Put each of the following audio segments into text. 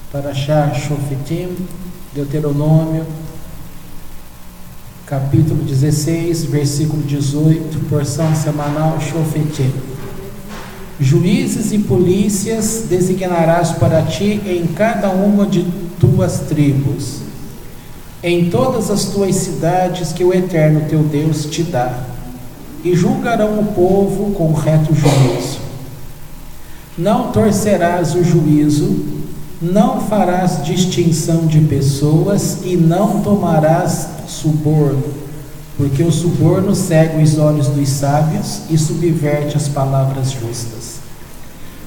Parashá Shoftim, Deuteronômio, capítulo 16, versículo 18, porção semanal Shoftim. Juízes e polícias designarás para ti em cada uma de tuas tribos, em todas as tuas cidades que o Eterno teu Deus te dá, e julgarão o povo com reto juízo. Não torcerás o juízo, não farás distinção de pessoas e não tomarás suborno, porque o suborno cega os olhos dos sábios e subverte as palavras justas.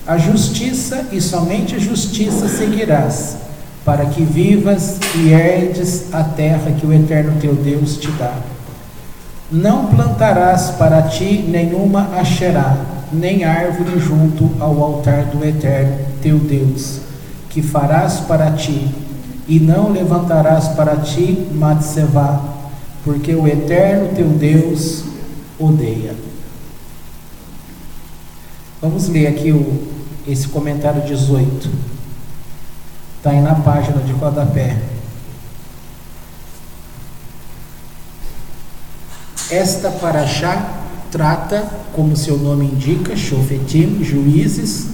A justiça e somente a justiça seguirás, para que vivas e herdes a terra que o Eterno teu Deus te dá. Não plantarás para ti nenhuma asherá, nem árvore junto ao altar do Eterno teu Deus, que farás para ti, e não levantarás para ti matsevá, porque o Eterno teu Deus odeia. Vamos ler aqui esse comentário 18. Está aí na página de rodapé. Esta parashá trata, como seu nome indica, Shofetim, juízes,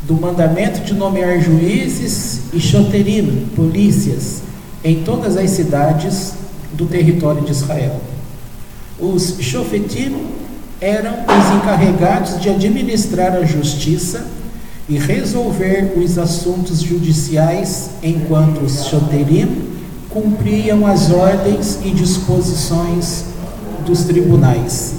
do mandamento de nomear juízes e shoterim, polícias, em todas as cidades do território de Israel. Os shofetim eram os encarregados de administrar a justiça e resolver os assuntos judiciais, enquanto os shoterim cumpriam as ordens e disposições dos tribunais.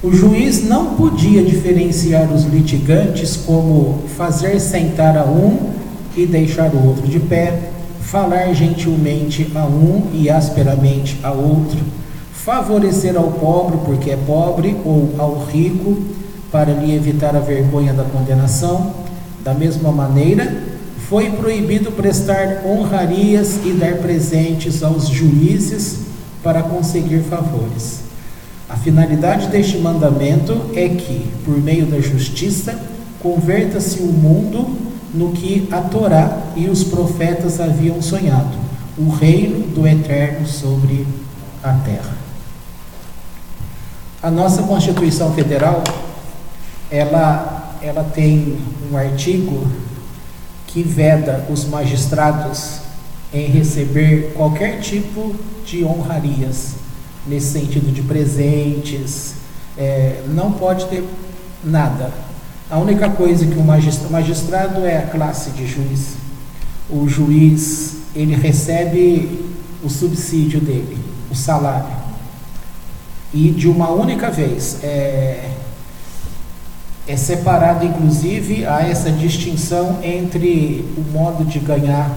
O juiz não podia diferenciar os litigantes, como fazer sentar a um e deixar o outro de pé, falar gentilmente a um e asperamente a outro, favorecer ao pobre porque é pobre ou ao rico para lhe evitar a vergonha da condenação. Da mesma maneira, foi proibido prestar honrarias e dar presentes aos juízes para conseguir favores. A finalidade deste mandamento é que, por meio da justiça, converta-se o mundo no que a Torá e os profetas haviam sonhado, o reino do Eterno sobre a terra. A nossa Constituição Federal, ela tem um artigo que veda os magistrados em receber qualquer tipo de honrarias, nesse sentido de presentes, não pode ter nada. A única coisa que o magistrado é a classe de juiz. O juiz, ele recebe o subsídio dele, o salário, e de uma única vez. É separado, inclusive, há essa distinção entre o modo de ganhar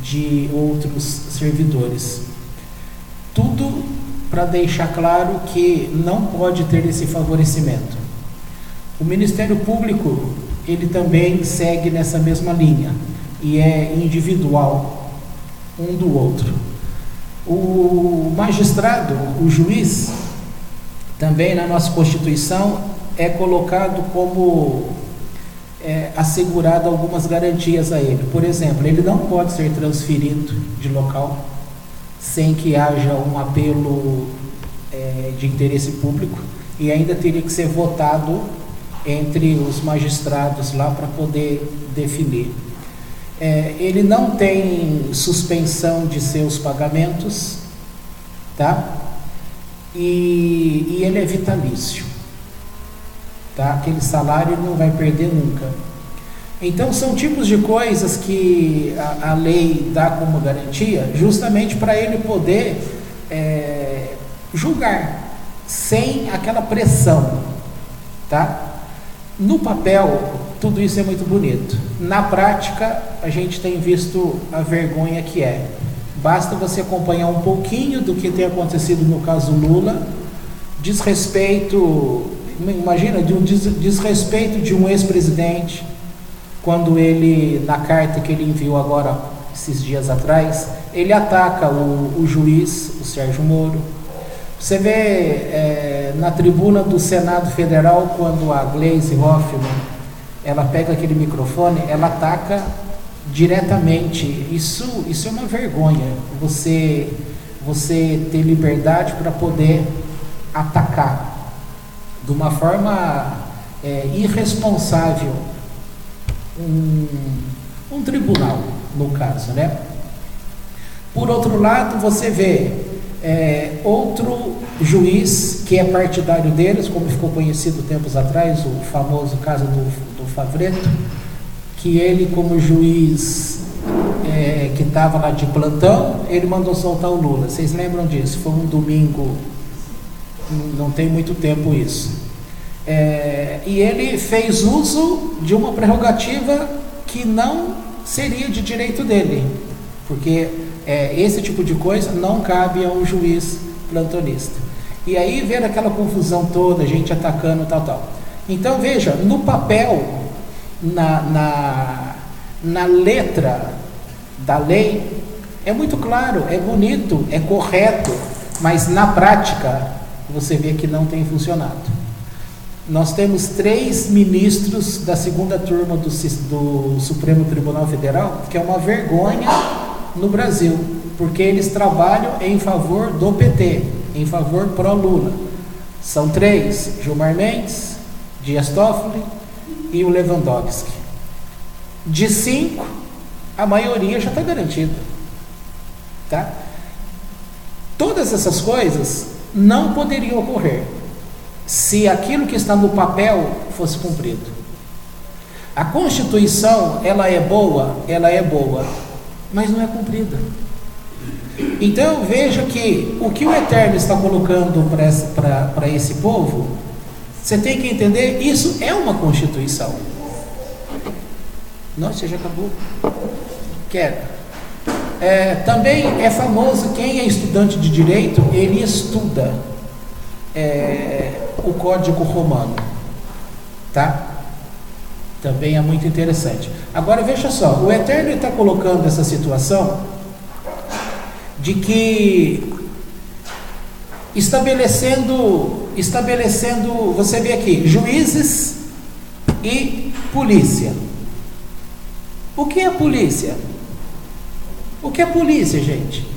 de outros servidores. Tudo para deixar claro que não pode ter esse favorecimento. O Ministério Público, ele também segue nessa mesma linha, e é individual, um do outro. O magistrado, o juiz, também na nossa Constituição, é colocado como assegurado algumas garantias a ele. Por exemplo, ele não pode ser transferido de local sem que haja um apelo de interesse público, e ainda teria que ser votado entre os magistrados lá para poder definir. Ele não tem suspensão de seus pagamentos, tá? E ele é vitalício, tá? Aquele salário ele não vai perder nunca. Então são tipos de coisas que a lei dá como garantia, justamente para ele poder julgar sem aquela pressão, tá? No papel tudo isso é muito bonito. Na prática a gente tem visto a vergonha que é. Basta você acompanhar um pouquinho do que tem acontecido no caso Lula, imagina, de um desrespeito de um ex-presidente, quando ele, na carta que ele enviou agora, esses dias atrás, ele ataca o juiz, o Sérgio Moro. Você vê na tribuna do Senado Federal, quando a Gleisi Hoffmann, ela pega aquele microfone, ela ataca diretamente. Isso é uma vergonha, você ter liberdade para poder atacar de uma forma irresponsável um tribunal, no caso, né? Por outro lado, você vê outro juiz que é partidário deles, como ficou conhecido tempos atrás, o famoso caso do Favretto, que ele, como juiz que estava lá de plantão, ele mandou soltar o Lula. Vocês lembram disso? Foi um domingo, não tem muito tempo isso. E ele fez uso de uma prerrogativa que não seria de direito dele, porque esse tipo de coisa não cabe a um juiz plantonista. E aí ver aquela confusão toda, gente atacando, tal. Então veja, no papel, na letra da lei, é muito claro, é bonito, é correto, mas na prática você vê que não tem funcionado. Nós temos 3 ministros da segunda turma do Supremo Tribunal Federal, que é uma vergonha no Brasil, porque eles trabalham em favor do PT, em favor pró-Lula. São 3, Gilmar Mendes, Dias Toffoli e o Lewandowski. De 5, a maioria já está garantida, tá? Todas essas coisas não poderiam ocorrer se aquilo que está no papel fosse cumprido. A Constituição, ela é boa, mas não é cumprida. Então veja que o que o Eterno está colocando para esse povo, você tem que entender, isso é uma Constituição. Nossa, já acabou. Quero. Também é famoso, quem é estudante de direito, ele estuda o Código Romano, tá? Também é muito interessante. Agora veja só, o Eterno está colocando essa situação de que estabelecendo, você vê aqui, juízes e polícia. O que é polícia? O que é polícia, gente?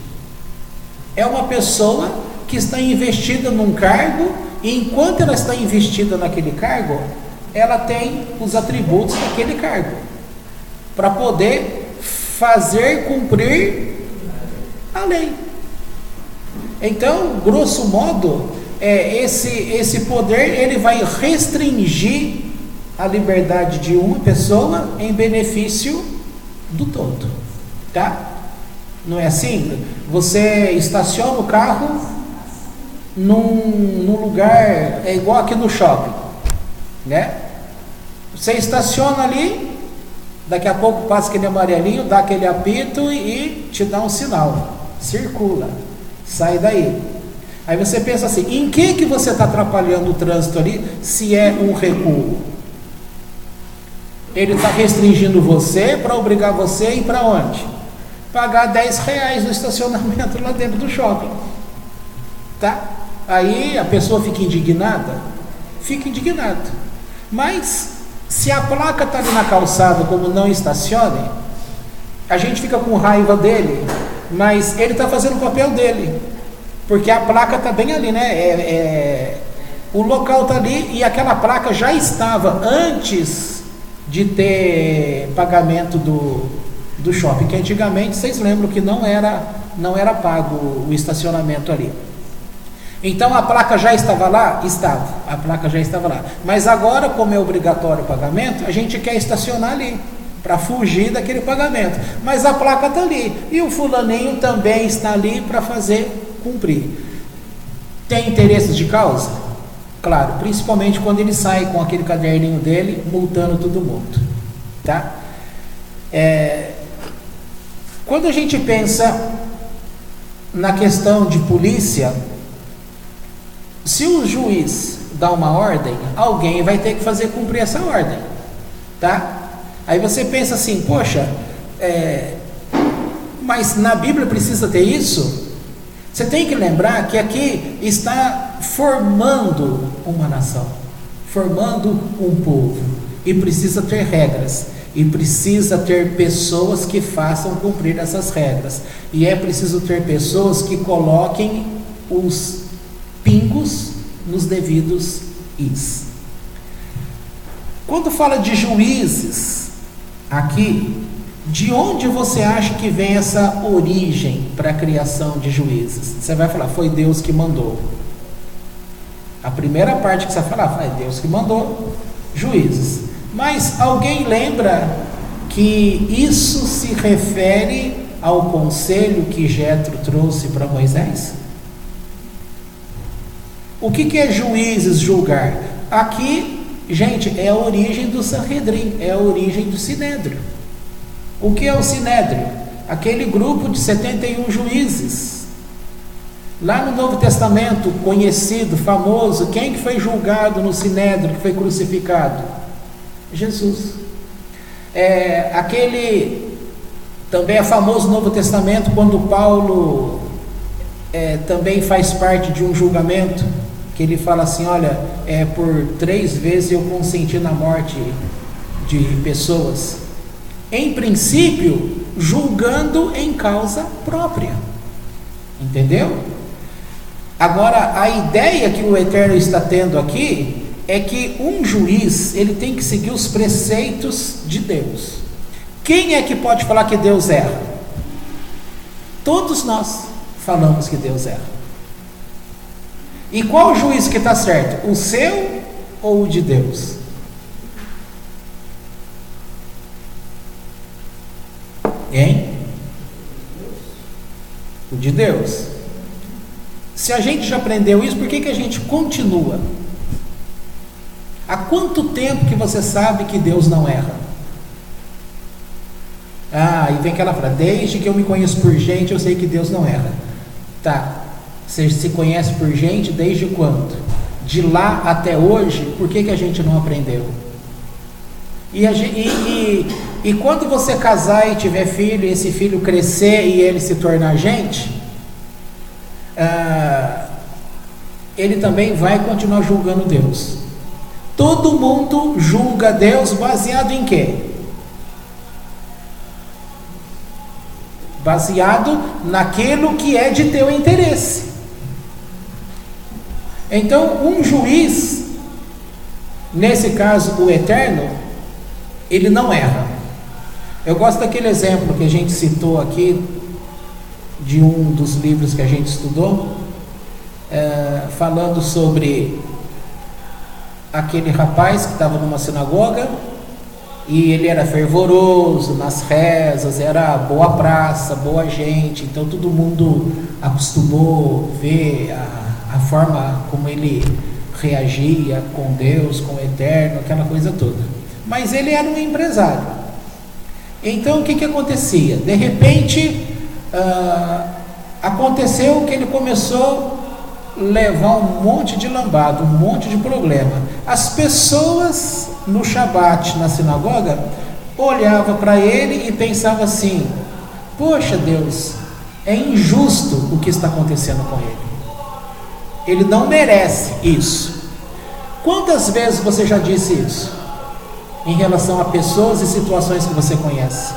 É uma pessoa que está investida num cargo, e enquanto ela está investida naquele cargo, ela tem os atributos daquele cargo, para poder fazer cumprir a lei. Então, grosso modo, esse poder, ele vai restringir a liberdade de uma pessoa em benefício do todo, tá? Não é assim? Você estaciona o carro num lugar, é igual aqui no shopping, né? Você estaciona ali, daqui a pouco passa aquele amarelinho, dá aquele apito e te dá um sinal, circula, sai daí. Aí você pensa assim, em que você está atrapalhando o trânsito ali, se é um recuo? Ele está restringindo você para obrigar você a ir para onde? Pagar R$10 no estacionamento lá dentro do shopping, tá? Aí a pessoa fica indignada, mas se a placa está ali na calçada como não estacione, a gente fica com raiva dele, mas ele está fazendo o papel dele, porque a placa está bem ali, né? O local está ali e aquela placa já estava antes de ter pagamento do shopping, que antigamente, vocês lembram que não era pago o estacionamento ali. Então a placa já estava lá? A placa já estava lá. Mas agora, como é obrigatório o pagamento, a gente quer estacionar ali, para fugir daquele pagamento. Mas a placa está ali, e o fulaninho também está ali para fazer cumprir. Tem interesses de causa? Claro, principalmente quando ele sai com aquele caderninho dele, multando todo mundo, tá? Quando a gente pensa na questão de polícia, se o juiz dá uma ordem, alguém vai ter que fazer cumprir essa ordem, tá? Aí você pensa assim, poxa, mas na Bíblia precisa ter isso? Você tem que lembrar que aqui está formando uma nação, formando um povo, e precisa ter regras. e precisa ter pessoas que façam cumprir essas regras, e é preciso ter pessoas que coloquem os pingos nos devidos is. Quando fala de juízes aqui, de onde você acha que vem essa origem para a criação de juízes? Você vai falar, foi Deus que mandou. A primeira parte que você vai falar, foi Deus que mandou juízes. Mas alguém lembra que isso se refere ao conselho que Jetro trouxe para Moisés? O que é juízes, julgar? Aqui, gente, é a origem do Sanhedrin, é a origem do Sinédrio. O que é o Sinédrio? Aquele grupo de 71 juízes. Lá no Novo Testamento, conhecido, famoso, quem que foi julgado no Sinédrio, que foi crucificado? Jesus. Também é famoso no Novo Testamento, quando Paulo também faz parte de um julgamento, que ele fala assim, olha, por 3 vezes eu consenti na morte de pessoas. Em princípio, julgando em causa própria. Entendeu? Agora, a ideia que o Eterno está tendo aqui é que um juiz, ele tem que seguir os preceitos de Deus. Quem é que pode falar que Deus erra? Todos nós falamos que Deus erra. E qual o juiz que está certo? O seu ou o de Deus? Hein? O de Deus. Se a gente já aprendeu isso, por que a gente continua? Há quanto tempo que você sabe que Deus não erra? E vem aquela frase, desde que eu me conheço por gente, eu sei que Deus não erra. Tá, você se conhece por gente desde quando? De lá até hoje, por que a gente não aprendeu? E quando você casar e tiver filho, e esse filho crescer e ele se tornar gente, ele também vai continuar julgando Deus. Todo mundo julga Deus baseado em quê? Baseado naquilo que é de teu interesse. Então, um juiz, nesse caso o Eterno, ele não erra. Eu gosto daquele exemplo que a gente citou aqui, de um dos livros que a gente estudou, falando sobre aquele rapaz que estava numa sinagoga, e ele era fervoroso nas rezas, era boa praça, boa gente, então todo mundo acostumou ver a forma como ele reagia com Deus, com o Eterno, aquela coisa toda. Mas ele era um empresário. Então o que acontecia? De repente aconteceu que ele começou a levar um monte de lambada, um monte de problema. As pessoas no Shabat, na sinagoga, olhavam para ele e pensavam assim, poxa Deus, é injusto o que está acontecendo com ele. Ele não merece isso. Quantas vezes você já disse isso? Em relação a pessoas e situações que você conhece?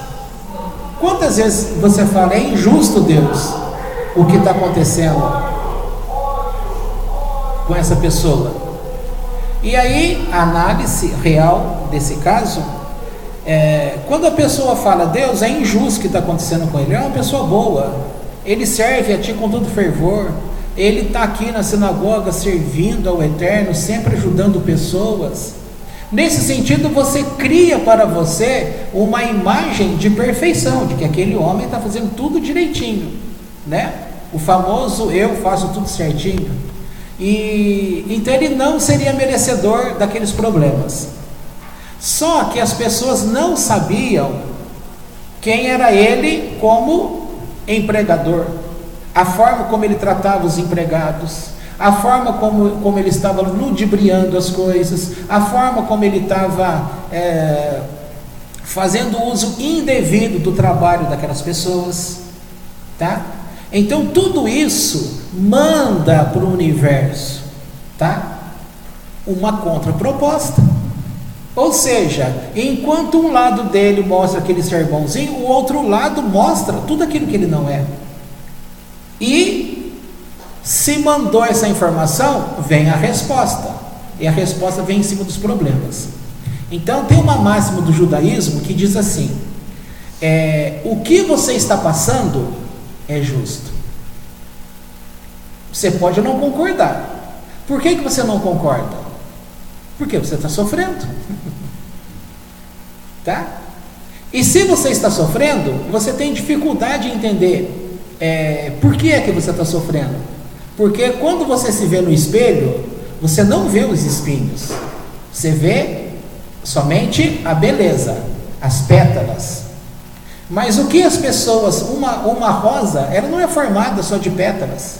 Quantas vezes você fala, é injusto Deus, o que está acontecendo com essa pessoa? E aí, a análise real desse caso, quando a pessoa fala, Deus, é injusto o que está acontecendo com ele, é uma pessoa boa, ele serve a ti com todo fervor, ele está aqui na sinagoga servindo ao Eterno, sempre ajudando pessoas. Nesse sentido, você cria para você uma imagem de perfeição, de que aquele homem está fazendo tudo direitinho, né? O famoso, eu faço tudo certinho. E então ele não seria merecedor daqueles problemas. Só que as pessoas não sabiam quem era ele como empregador, a forma como ele tratava os empregados, a forma como ele estava ludibriando as coisas, a forma como ele estava fazendo uso indevido do trabalho daquelas pessoas, tá? Então tudo isso manda para o universo, tá? Uma contraproposta. Ou seja, enquanto um lado dele mostra aquele ser bonzinho, o outro lado mostra tudo aquilo que ele não é. E se mandou essa informação, vem a resposta. E a resposta vem em cima dos problemas. Então tem uma máxima do judaísmo que diz assim: o que você está passando é justo. Você pode não concordar. Por que você não concorda? Porque você está sofrendo. Tá? E se você está sofrendo, você tem dificuldade em entender por que é que você está sofrendo. Porque quando você se vê no espelho, você não vê os espinhos. Você vê somente a beleza, as pétalas. Mas o que as pessoas, uma rosa, ela não é formada só de pétalas.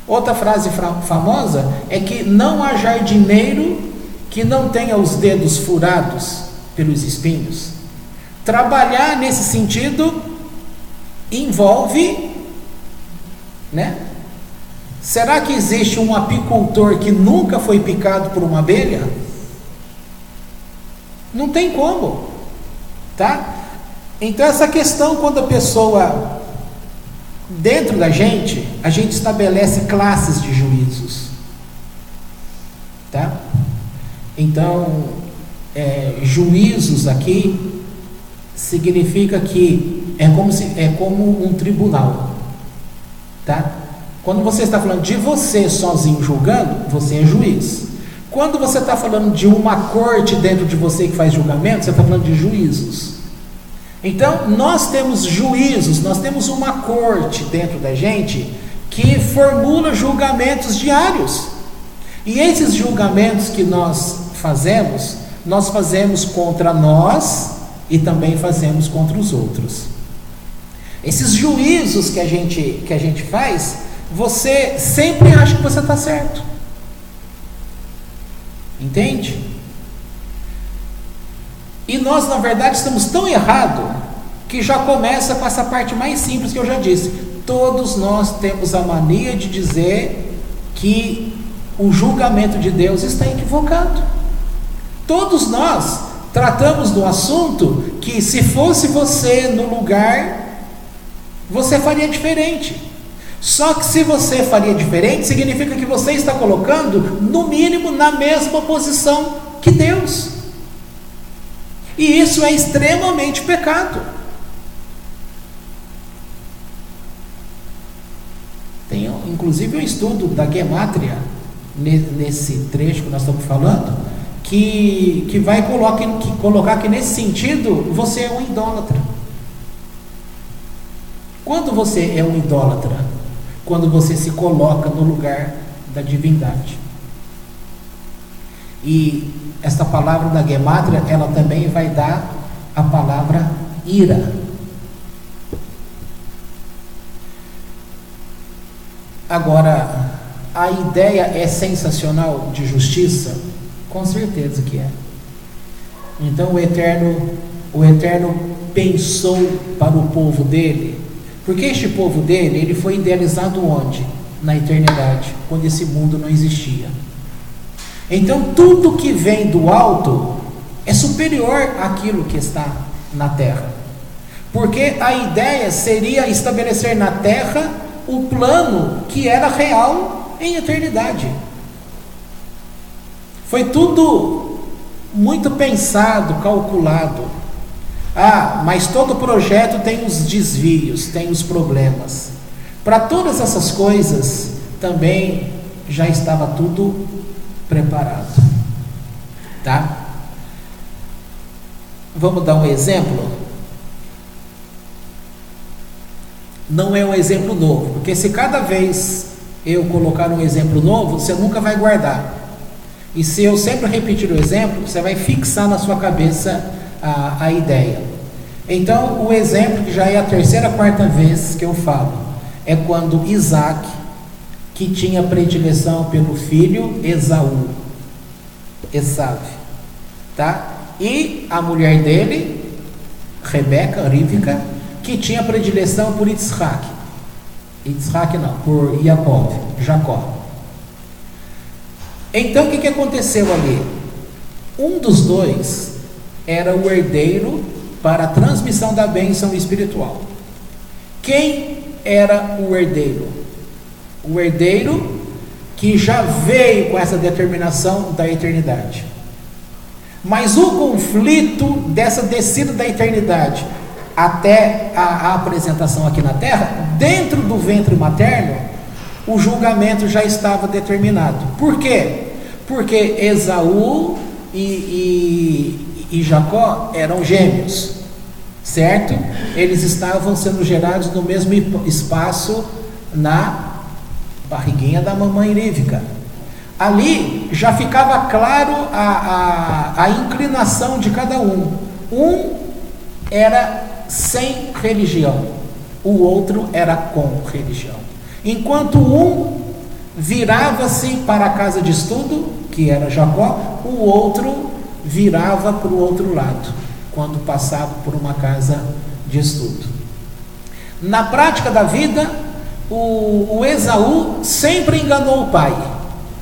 Outra frase famosa é que não há jardineiro que não tenha os dedos furados pelos espinhos. Trabalhar nesse sentido envolve, né? Será que existe um apicultor que nunca foi picado por uma abelha? Não tem como, tá? Então essa questão, quando a pessoa, dentro da gente, a gente estabelece classes de juízos, tá? Então, juízos aqui significa que é como um tribunal, tá? Quando você está falando de você sozinho julgando, você é juiz. Quando você está falando de uma corte dentro de você que faz julgamento, você está falando de juízos. Então, nós temos juízos, nós temos uma corte dentro da gente que formula julgamentos diários. E esses julgamentos que nós fazemos contra nós e também fazemos contra os outros. Esses juízos que a gente faz, você sempre acha que você está certo. Entende? E nós, na verdade, estamos tão errados que já começa com essa parte mais simples que eu já disse. Todos nós temos a mania de dizer que o julgamento de Deus está equivocado. Todos nós tratamos do assunto que, se fosse você no lugar, você faria diferente. Só que se você faria diferente, significa que você está colocando, no mínimo, na mesma posição que Deus. E isso é extremamente pecado. Tem inclusive um estudo da Gemátria, nesse trecho que nós estamos falando, que vai colocar que nesse sentido você é um idólatra. Quando você é um idólatra? Quando você se coloca no lugar da divindade. E esta palavra da Gemátria, ela também vai dar a palavra ira. Agora, a ideia é sensacional de justiça? Com certeza que é. Então o Eterno pensou para o povo dele, porque este povo dele, ele foi idealizado onde? Na eternidade, quando esse mundo não existia. Então tudo que vem do alto é superior àquilo que está na terra, porque a ideia seria estabelecer na terra o plano que era real em eternidade. Foi tudo muito pensado, calculado. Mas todo projeto tem os desvios, tem os problemas. Para todas essas coisas também já estava tudo preparado, tá? Vamos dar um exemplo? Não é um exemplo novo, porque se cada vez eu colocar um exemplo novo, você nunca vai guardar. E se eu sempre repetir o exemplo, você vai fixar na sua cabeça a ideia. Então, o exemplo, que já é a terceira, quarta vez que eu falo, é quando Isaac, que tinha predileção pelo filho Esaú, tá? E a mulher dele, Rebeca, Rívca, que tinha predileção por por Jacó. Então o que aconteceu ali? Um dos dois era o herdeiro para a transmissão da bênção espiritual. Quem era o herdeiro? O herdeiro que já veio com essa determinação da eternidade. Mas o conflito dessa descida da eternidade até a apresentação aqui na terra, dentro do ventre materno, o julgamento já estava determinado. Por quê? Porque Esaú e Jacó eram gêmeos, certo? Eles estavam sendo gerados no mesmo espaço na barriguinha da mamãe Rívca. Ali já ficava claro a inclinação de cada um. Um era sem religião, o outro era com religião. Enquanto um virava-se para a casa de estudo, que era Jacó, o outro virava para o outro lado, quando passava por uma casa de estudo. Na prática da vida, o Esaú sempre enganou o pai,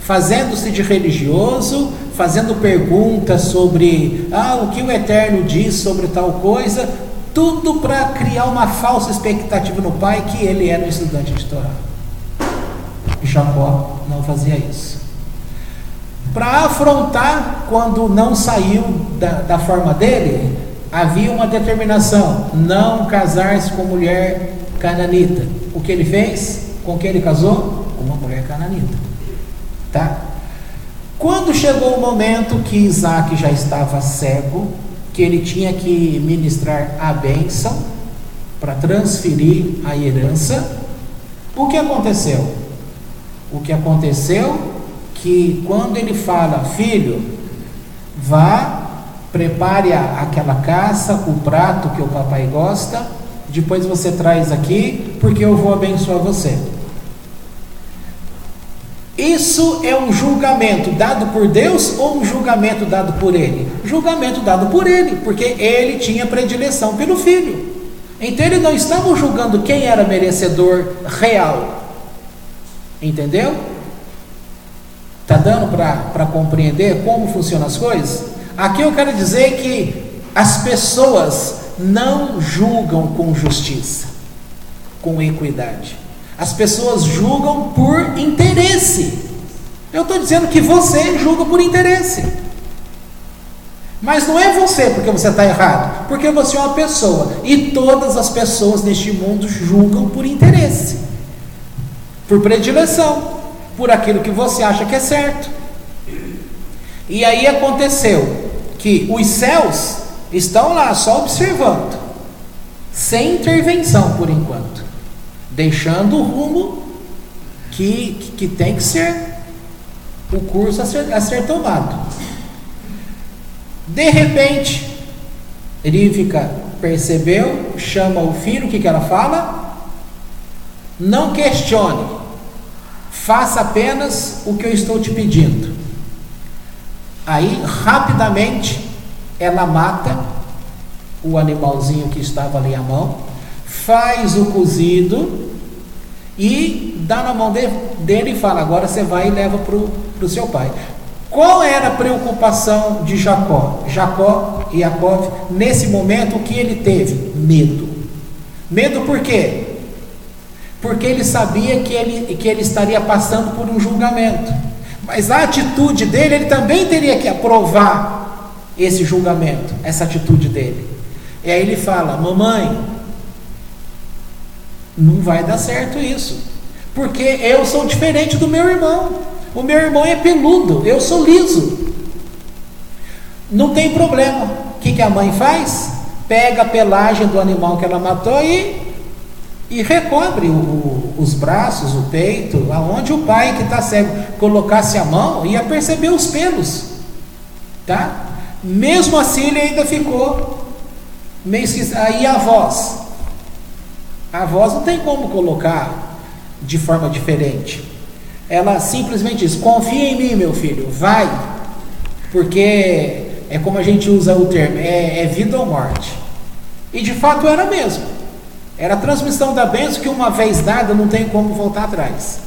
fazendo-se de religioso, fazendo perguntas sobre o que o Eterno diz sobre tal coisa, tudo para criar uma falsa expectativa no pai que ele era um estudante de Torá. Jacó não fazia isso. Para afrontar, quando não saiu da forma dele, havia uma determinação: não casar-se com mulher cananita. O que ele fez? Com quem ele casou? Com uma mulher cananita. Tá? Quando chegou o momento que Isaac já estava cego, que ele tinha que ministrar a bênção para transferir a herança, o que aconteceu? O que aconteceu que quando ele fala: filho, vá, prepare aquela caça, o prato que o papai gosta, depois você traz aqui, porque eu vou abençoar você. Isso é um julgamento dado por Deus ou um julgamento dado por ele? Julgamento dado por ele, porque ele tinha predileção pelo filho. Então ele não estava julgando quem era merecedor real. Entendeu? Está dando para compreender como funcionam as coisas? Aqui eu quero dizer que as pessoas não julgam com justiça, com equidade. As pessoas julgam por interesse. Eu estou dizendo que você julga por interesse. Mas não é você porque você está errado, porque você é uma pessoa. E todas as pessoas neste mundo julgam por interesse, por predileção, por aquilo que você acha que é certo. E aí aconteceu que os céus estão lá só observando, sem intervenção por enquanto, deixando o rumo que tem que ser o curso a ser tomado. De repente, Rívca percebeu, chama o filho, o que ela fala? Não questione, faça apenas o que eu estou te pedindo. Aí, rapidamente, ela mata o animalzinho que estava ali à mão, faz o cozido e dá na mão dele e fala: agora você vai e leva para o seu pai. Qual era a preocupação de Jacó? Jacó, nesse momento, o que ele teve? Medo. Medo por quê? Porque ele sabia que ele estaria passando por um julgamento. Mas a atitude dele, ele também teria que aprovar esse julgamento, essa atitude dele. E aí ele fala: mamãe, não vai dar certo isso, porque eu sou diferente do meu irmão. O meu irmão é peludo, eu sou liso. Não tem problema. O que a mãe faz? Pega a pelagem do animal que ela matou e recobre os braços, o peito, aonde o pai que está cego colocasse a mão, ia perceber os pelos, tá? Mesmo assim ele ainda ficou meio esquisito. Aí a voz não tem como colocar de forma diferente. Ela simplesmente diz: confia em mim, meu filho, vai, porque é como a gente usa o termo, é vida ou morte. E de fato era mesmo. Era a transmissão da bênção que, uma vez dada, não tem como voltar atrás.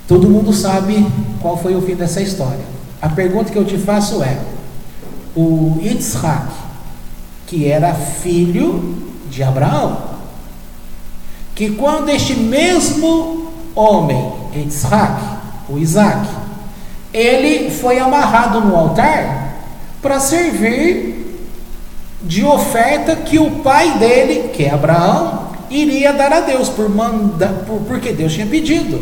Todo mundo sabe qual foi o fim dessa história. A pergunta que eu te faço é: o Yitzhak, que era filho de Abraão, que quando este mesmo homem, Yitzhak, o Isaac, ele foi amarrado no altar para servir de oferta que o pai dele, que é Abraão, iria dar a Deus, porque Deus tinha pedido.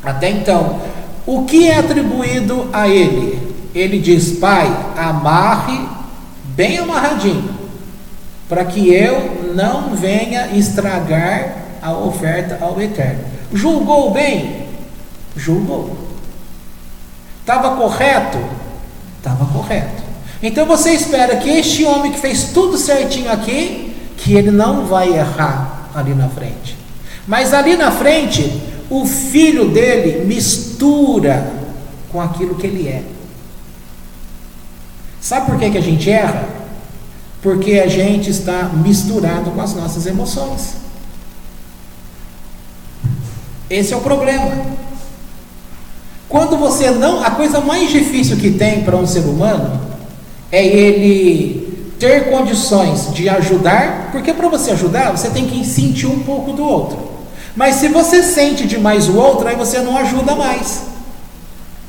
Até então, o que é atribuído a ele? Ele diz: pai, amarre bem amarradinho, para que eu não venha estragar a oferta ao Eterno. Julgou bem? Julgou. Estava correto? Estava correto. Então você espera que este homem que fez tudo certinho aqui, que ele não vai errar ali na frente. Mas ali na frente, o filho dele mistura com aquilo que ele é. Sabe por que a gente erra? Porque a gente está misturado com as nossas emoções. Esse é o problema. Quando você não... A coisa mais difícil que tem para um ser humano é ele ter condições de ajudar, porque para você ajudar, você tem que sentir um pouco do outro. Mas se você sente demais o outro, aí você não ajuda mais,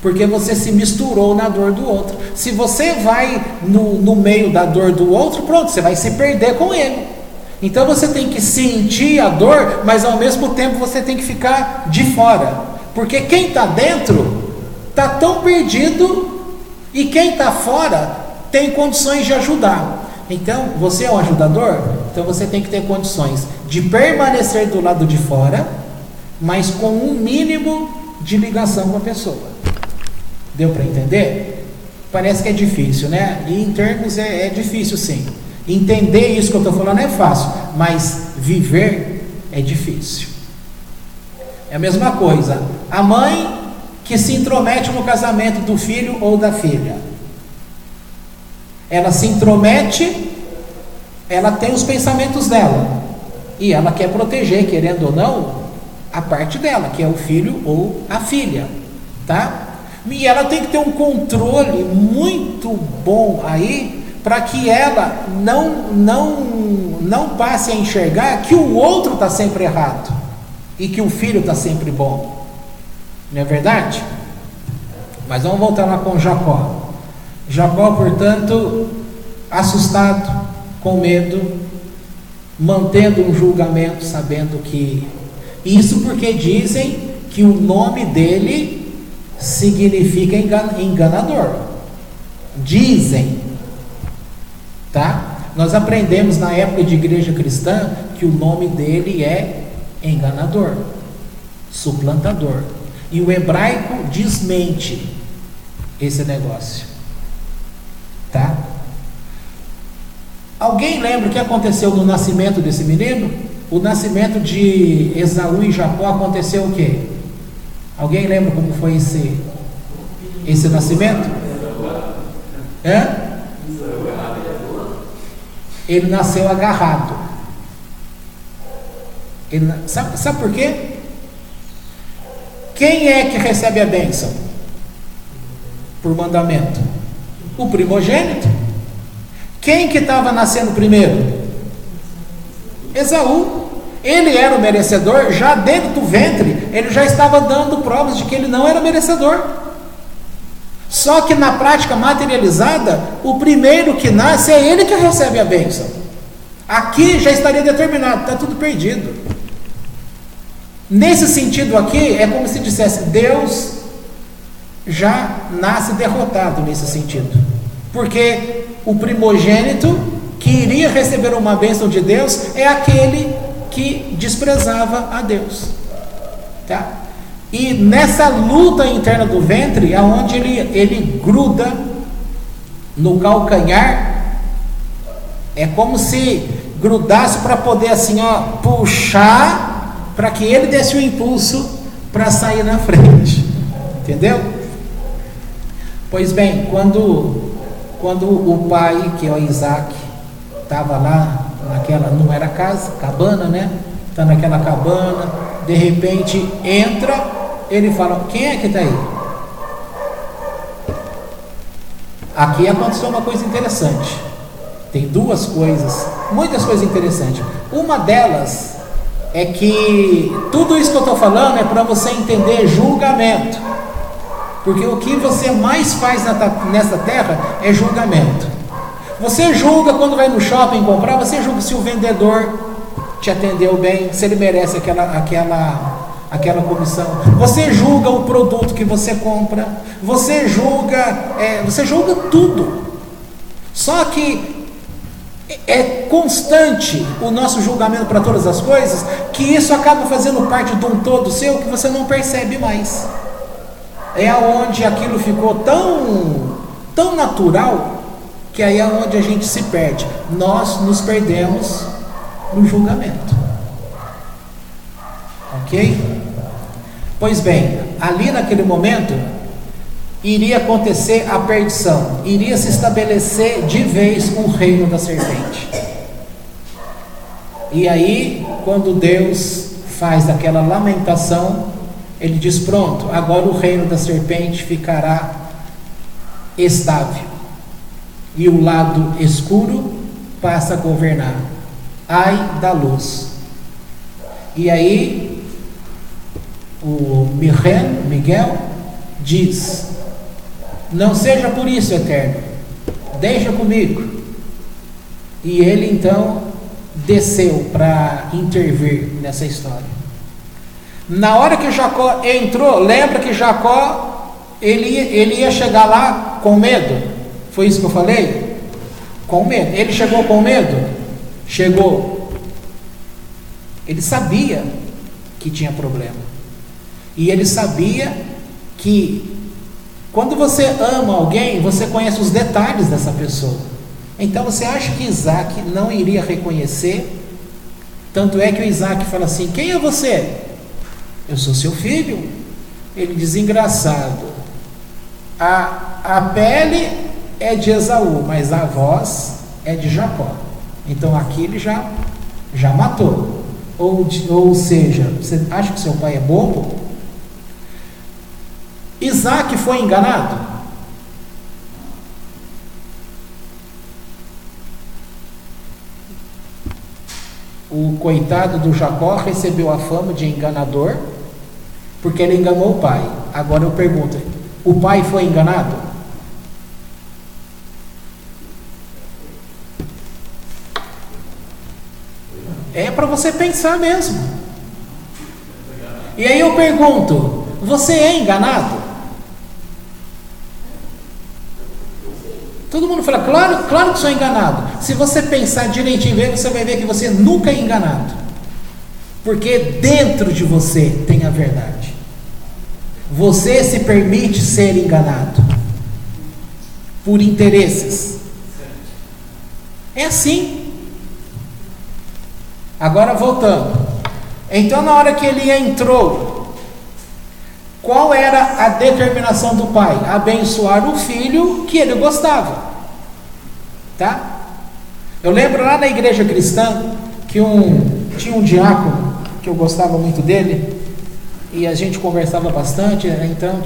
porque você se misturou na dor do outro. Se você vai no meio da dor do outro, pronto, você vai se perder com ele. Então você tem que sentir a dor, mas ao mesmo tempo você tem que ficar de fora, porque quem está dentro está tão perdido, e quem está fora tem condições de ajudar. Então, você é um ajudador, então você tem que ter condições de permanecer do lado de fora, mas com um mínimo de ligação com a pessoa. Deu para entender? Parece que é difícil, né? E em termos é difícil, sim. Entender isso que eu estou falando é fácil, mas viver é difícil. É a mesma coisa. A mãe que se intromete no casamento do filho ou da filha. Ela se intromete, ela tem os pensamentos dela, e ela quer proteger, querendo ou não, a parte dela, que é o filho ou a filha, tá? E ela tem que ter um controle muito bom aí, para que ela não passe a enxergar que o outro está sempre errado, e que o filho está sempre bom. Não é verdade? Mas vamos voltar lá com Jacó. Jacó, portanto, assustado, com medo, mantendo um julgamento, sabendo que... Isso porque dizem que o nome dele significa enganador. Dizem, tá? Nós aprendemos na época de igreja cristã que o nome dele é enganador, suplantador. E o hebraico desmente esse negócio. Tá? Alguém lembra o que aconteceu no nascimento desse menino? O nascimento de Esaú e Jacó aconteceu o quê? Alguém lembra como foi esse nascimento? Ele nasceu agarrado. Sabe por quê? Quem é que recebe a bênção? Por mandamento? O primogênito. Quem que estava nascendo primeiro? Esaú. Ele era o merecedor, já dentro do ventre, ele já estava dando provas de que ele não era merecedor. Só que na prática materializada, o primeiro que nasce é ele que recebe a bênção. Aqui já estaria determinado, está tudo perdido. Nesse sentido aqui, é como se dissesse, Deus já nasce derrotado nesse sentido, porque o primogênito que iria receber uma bênção de Deus é aquele que desprezava a Deus, tá? E nessa luta interna do ventre, aonde ele gruda no calcanhar, é como se grudasse para poder assim, ó, puxar, para que ele desse o impulso para sair na frente, entendeu? Pois bem, quando o pai, que é o Isaac, estava lá naquela, não era casa, cabana, né? Está naquela cabana, de repente entra, ele fala, quem é que está aí? Aqui aconteceu uma coisa interessante. Tem duas coisas, muitas coisas interessantes. Uma delas é que tudo isso que eu estou falando é para você entender julgamento. Porque o que você mais faz nessa terra é julgamento. Você julga quando vai no shopping comprar, você julga se o vendedor te atendeu bem, se ele merece aquela comissão. Você julga o produto que você compra, você julga tudo. Só que é constante o nosso julgamento para todas as coisas, que isso acaba fazendo parte de um todo seu que você não percebe mais. É aonde aquilo ficou tão natural, que aí é onde a gente se perde. Nós nos perdemos no julgamento. Ok? Pois bem, ali naquele momento iria acontecer a perdição, iria se estabelecer de vez o reino da serpente. E aí, quando Deus faz aquela lamentação, ele diz: pronto, agora o reino da serpente ficará estável, e o lado escuro passa a governar. Ai da luz. E aí o Miguel diz: não seja por isso, Eterno, deixa comigo. E ele então desceu para intervir nessa história. Na hora que Jacó entrou, lembra que Jacó ele ia chegar lá com medo? Foi isso que eu falei? Com medo. Ele chegou com medo? Chegou. Ele sabia que tinha problema. E ele sabia que quando você ama alguém, você conhece os detalhes dessa pessoa. Então você acha que Isaac não iria reconhecer? Tanto é que o Isaac fala assim: quem é você? Eu sou seu filho. Ele diz: engraçado, a pele é de Esaú, mas a voz é de Jacó. Então aqui ele já matou. Ou seja, você acha que seu pai é bobo? Isaac foi enganado? O coitado do Jacó recebeu a fama de enganador, porque ele enganou o pai. Agora eu pergunto: o pai foi enganado? É para você pensar mesmo. E aí eu pergunto: você é enganado? Todo mundo fala: claro que sou enganado. Se você pensar direitinho, você vai ver que você nunca é enganado, porque dentro de você tem a verdade. Você se permite ser enganado por interesses. É assim. Agora voltando. Então na hora que ele entrou, qual era a determinação do pai? Abençoar o filho que ele gostava. Tá? Eu lembro lá na igreja cristã que tinha um diácono que eu gostava muito dele, e a gente conversava bastante. Então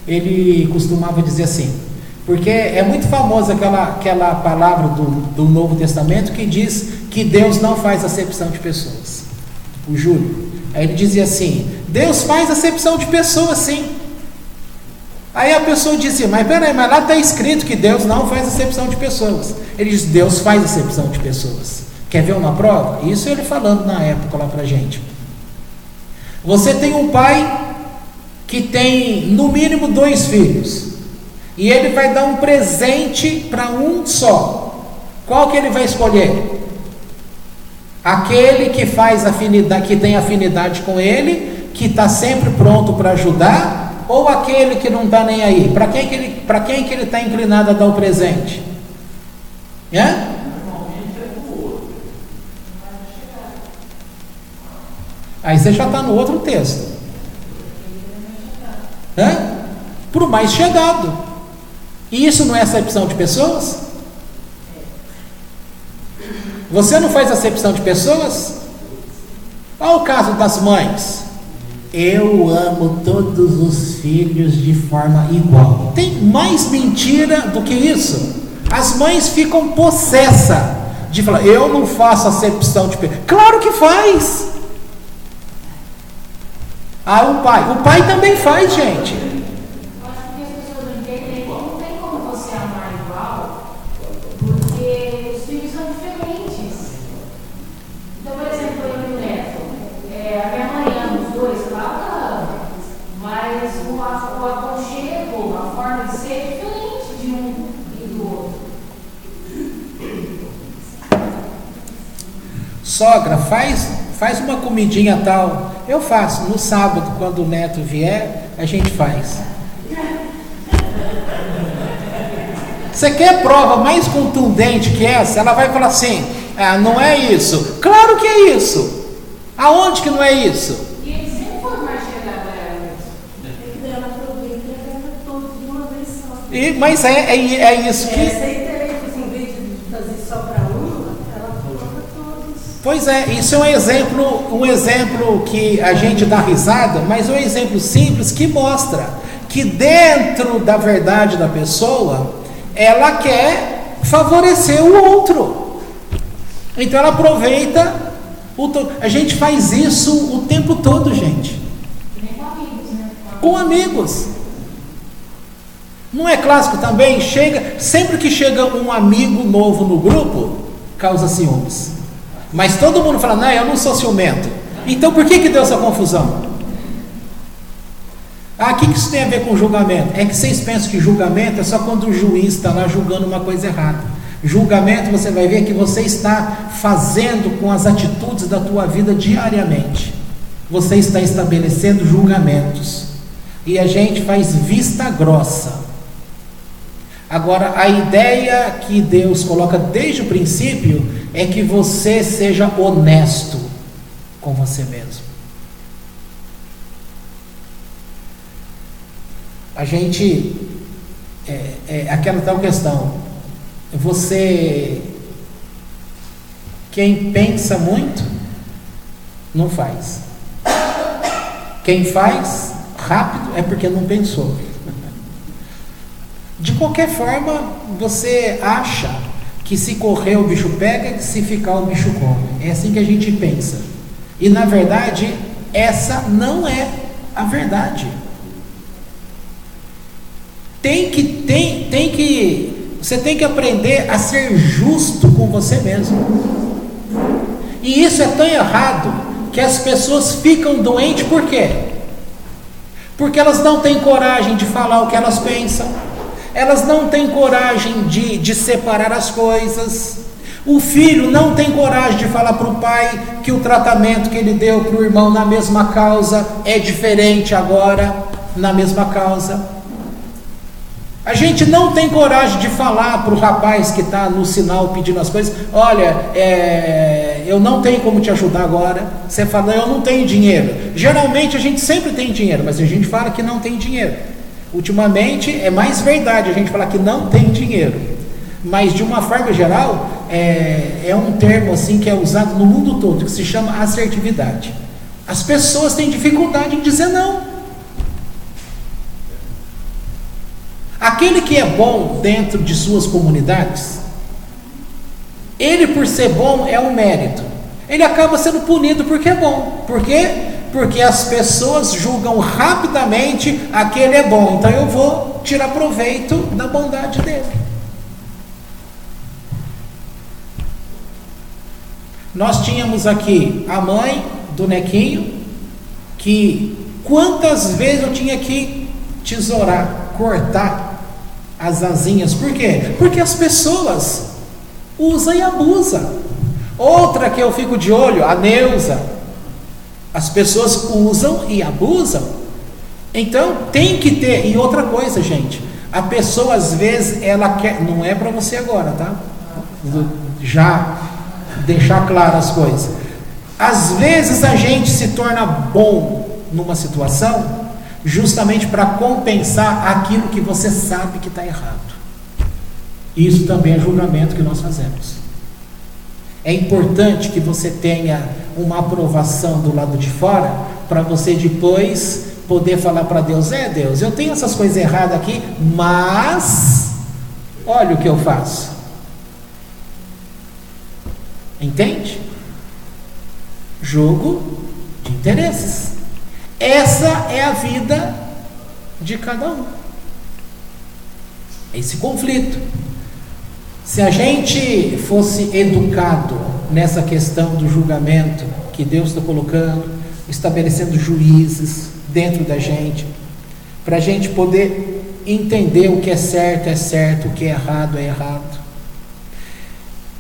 ele costumava dizer assim, porque é muito famosa aquela palavra do Novo Testamento que diz que Deus não faz acepção de pessoas. O Júlio, aí ele dizia assim: Deus faz acepção de pessoas, sim. Aí a pessoa dizia: mas peraí, mas lá está escrito que Deus não faz acepção de pessoas. Ele diz: Deus faz acepção de pessoas. Quer ver uma prova? Isso ele falando na época lá pra gente. Você tem um pai que tem no mínimo 2 filhos, e ele vai dar um presente para um só. Qual que ele vai escolher? Aquele que faz afinidade, que tem afinidade com ele, que está sempre pronto para ajudar, ou aquele que não está nem aí? Para quem que ele está inclinado a dar o presente? Aí você já está no outro texto. Para o mais chegado. E isso não é acepção de pessoas? Você não faz acepção de pessoas? Olha o caso das mães. Eu amo todos os filhos de forma igual. Tem mais mentira do que isso? As mães ficam possessas de falar, eu não faço acepção de pecado. Claro que faz. O pai também faz, gente. Eu acho que as pessoas não entendem que não tem como você amar igual, porque os filhos são diferentes. Então, por exemplo, eu e o neto, a minha mãe ama os dois, claro, mas o aconchego, a forma de ser é diferente de um e do outro. Sogra, faz uma comidinha tal. Eu faço. No sábado, quando o neto vier, a gente faz. Você quer prova mais contundente que essa? Ela vai falar assim, não é isso. Claro que é isso. Aonde que não é isso? E ele sempre foi mais chegado a ela mesmo. Ela aproveita e leva todos de uma vez só. Mas é isso que... Essa ideia, em vez de fazer só para uma, ela coloca todos. Pois é, isso é um exemplo que a gente dá risada, mas é um exemplo simples que mostra que dentro da verdade da pessoa, ela quer favorecer o outro. Então ela aproveita, a gente faz isso o tempo todo, gente. Nem com amigos, né? Com amigos. Não é clássico também? Sempre que chega um amigo novo no grupo, causa ciúmes. Mas todo mundo fala, não, eu não sou ciumento. Então por que deu essa confusão? O que isso tem a ver com julgamento? É que vocês pensam que julgamento é só quando o juiz está lá julgando uma coisa errada. Julgamento você vai ver que você está fazendo com as atitudes da tua vida diariamente. Você está estabelecendo julgamentos. E a gente faz vista grossa. Agora, a ideia que Deus coloca desde o princípio é que você seja honesto com você mesmo. A gente, aquela tal questão, quem pensa muito, não faz. Quem faz rápido é porque não pensou. De qualquer forma, você acha que se correr o bicho pega, que se ficar o bicho come. É assim que a gente pensa. E na verdade, essa não é a verdade. Você tem que aprender a ser justo com você mesmo. E isso é tão errado que as pessoas ficam doentes, por quê? Porque elas não têm coragem de falar o que elas pensam. Elas não têm coragem de separar as coisas. O filho não tem coragem de falar para o pai que o tratamento que ele deu para o irmão na mesma causa é diferente agora, na mesma causa. A gente não tem coragem de falar para o rapaz que está no sinal pedindo as coisas, olha, eu não tenho como te ajudar agora. Você fala, eu não tenho dinheiro. Geralmente a gente sempre tem dinheiro, mas a gente fala que não tem dinheiro. Ultimamente é mais verdade a gente falar que não tem dinheiro. Mas de uma forma geral, é um termo assim que é usado no mundo todo, que se chama assertividade. As pessoas têm dificuldade em dizer não. Aquele que é bom dentro de suas comunidades, ele por ser bom é um mérito. Ele acaba sendo punido porque é bom. Por quê? Porque as pessoas julgam rapidamente aquele é bom. Então eu vou tirar proveito da bondade dele. Nós tínhamos aqui a mãe do Nequinho, que quantas vezes eu tinha que tesourar, cortar as asinhas. Por quê? Porque as pessoas usam e abusam. Outra que eu fico de olho, a Neuza. As pessoas usam e abusam. Então tem que ter. E outra coisa, gente, a pessoa às vezes ela quer, não é para você agora, tá? Já deixar claro as coisas. Às vezes a gente se torna bom numa situação justamente para compensar aquilo que você sabe que está errado. Isso também é julgamento que nós fazemos. É importante que você tenha uma aprovação do lado de fora, para você depois poder falar para Deus: Deus, eu tenho essas coisas erradas aqui, mas olha o que eu faço. Entende? Jogo de interesses. Essa é a vida de cada um. Esse conflito. Se a gente fosse educado nessa questão do julgamento que Deus está colocando, estabelecendo juízes dentro da gente, para a gente poder entender o que é certo, o que é errado.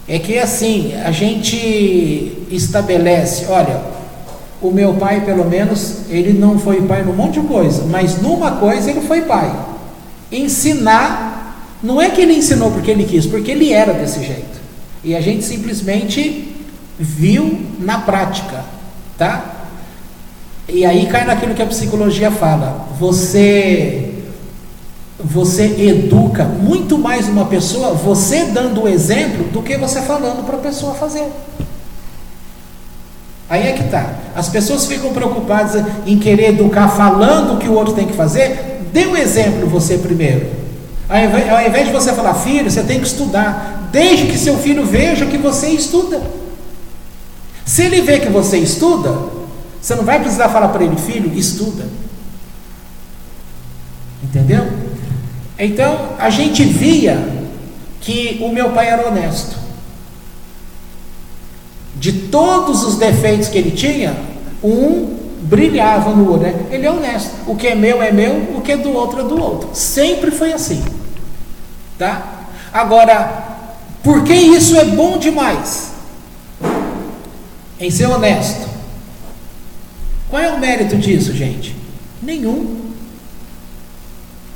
É que assim, a gente estabelece, olha, o meu pai pelo menos, ele não foi pai num monte de coisa, mas numa coisa ele foi pai. Ensinar, não é que ele ensinou porque ele quis, porque ele era desse jeito. E a gente simplesmente viu na prática, tá? E aí cai naquilo que a psicologia fala, você educa muito mais uma pessoa, você dando o exemplo, do que você falando para a pessoa fazer. Aí é que está. As pessoas ficam preocupadas em querer educar falando o que o outro tem que fazer. Dê o exemplo você primeiro. Ao invés de você falar: filho, você tem que estudar, desde que seu filho veja que você estuda. Se ele vê que você estuda, você não vai precisar falar para ele: filho, estuda. Entendeu? Então, a gente via que o meu pai era honesto. De todos os defeitos que ele tinha, um brilhava no olho, né? Ele é honesto. O que é meu, o que é do outro é do outro. Sempre foi assim. Tá? Agora, por que isso é bom demais? Em ser honesto. Qual é o mérito disso, gente? Nenhum.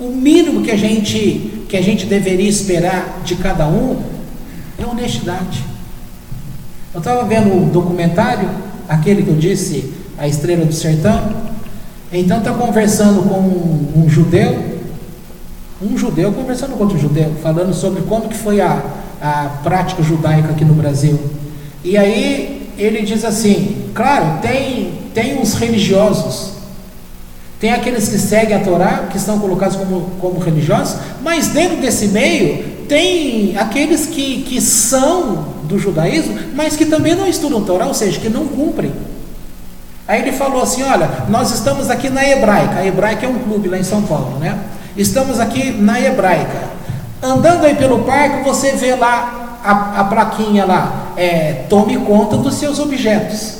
O mínimo que a gente deveria esperar de cada um é honestidade. Eu estava vendo um documentário, aquele que eu disse, A Estrela do Sertão. Então está conversando com um judeu conversando com outro judeu, falando sobre como que foi a prática judaica aqui no Brasil. E aí ele diz assim: claro, tem os religiosos, tem aqueles que seguem a Torá, que estão colocados como religiosos, mas dentro desse meio tem aqueles que são do judaísmo, mas que também não estudam Torá, ou seja, que não cumprem. Aí ele falou assim: olha, nós estamos aqui na Hebraica. A Hebraica é um clube lá em São Paulo, né? Estamos aqui na Hebraica. Andando aí pelo parque, você vê lá a plaquinha lá, tome conta dos seus objetos.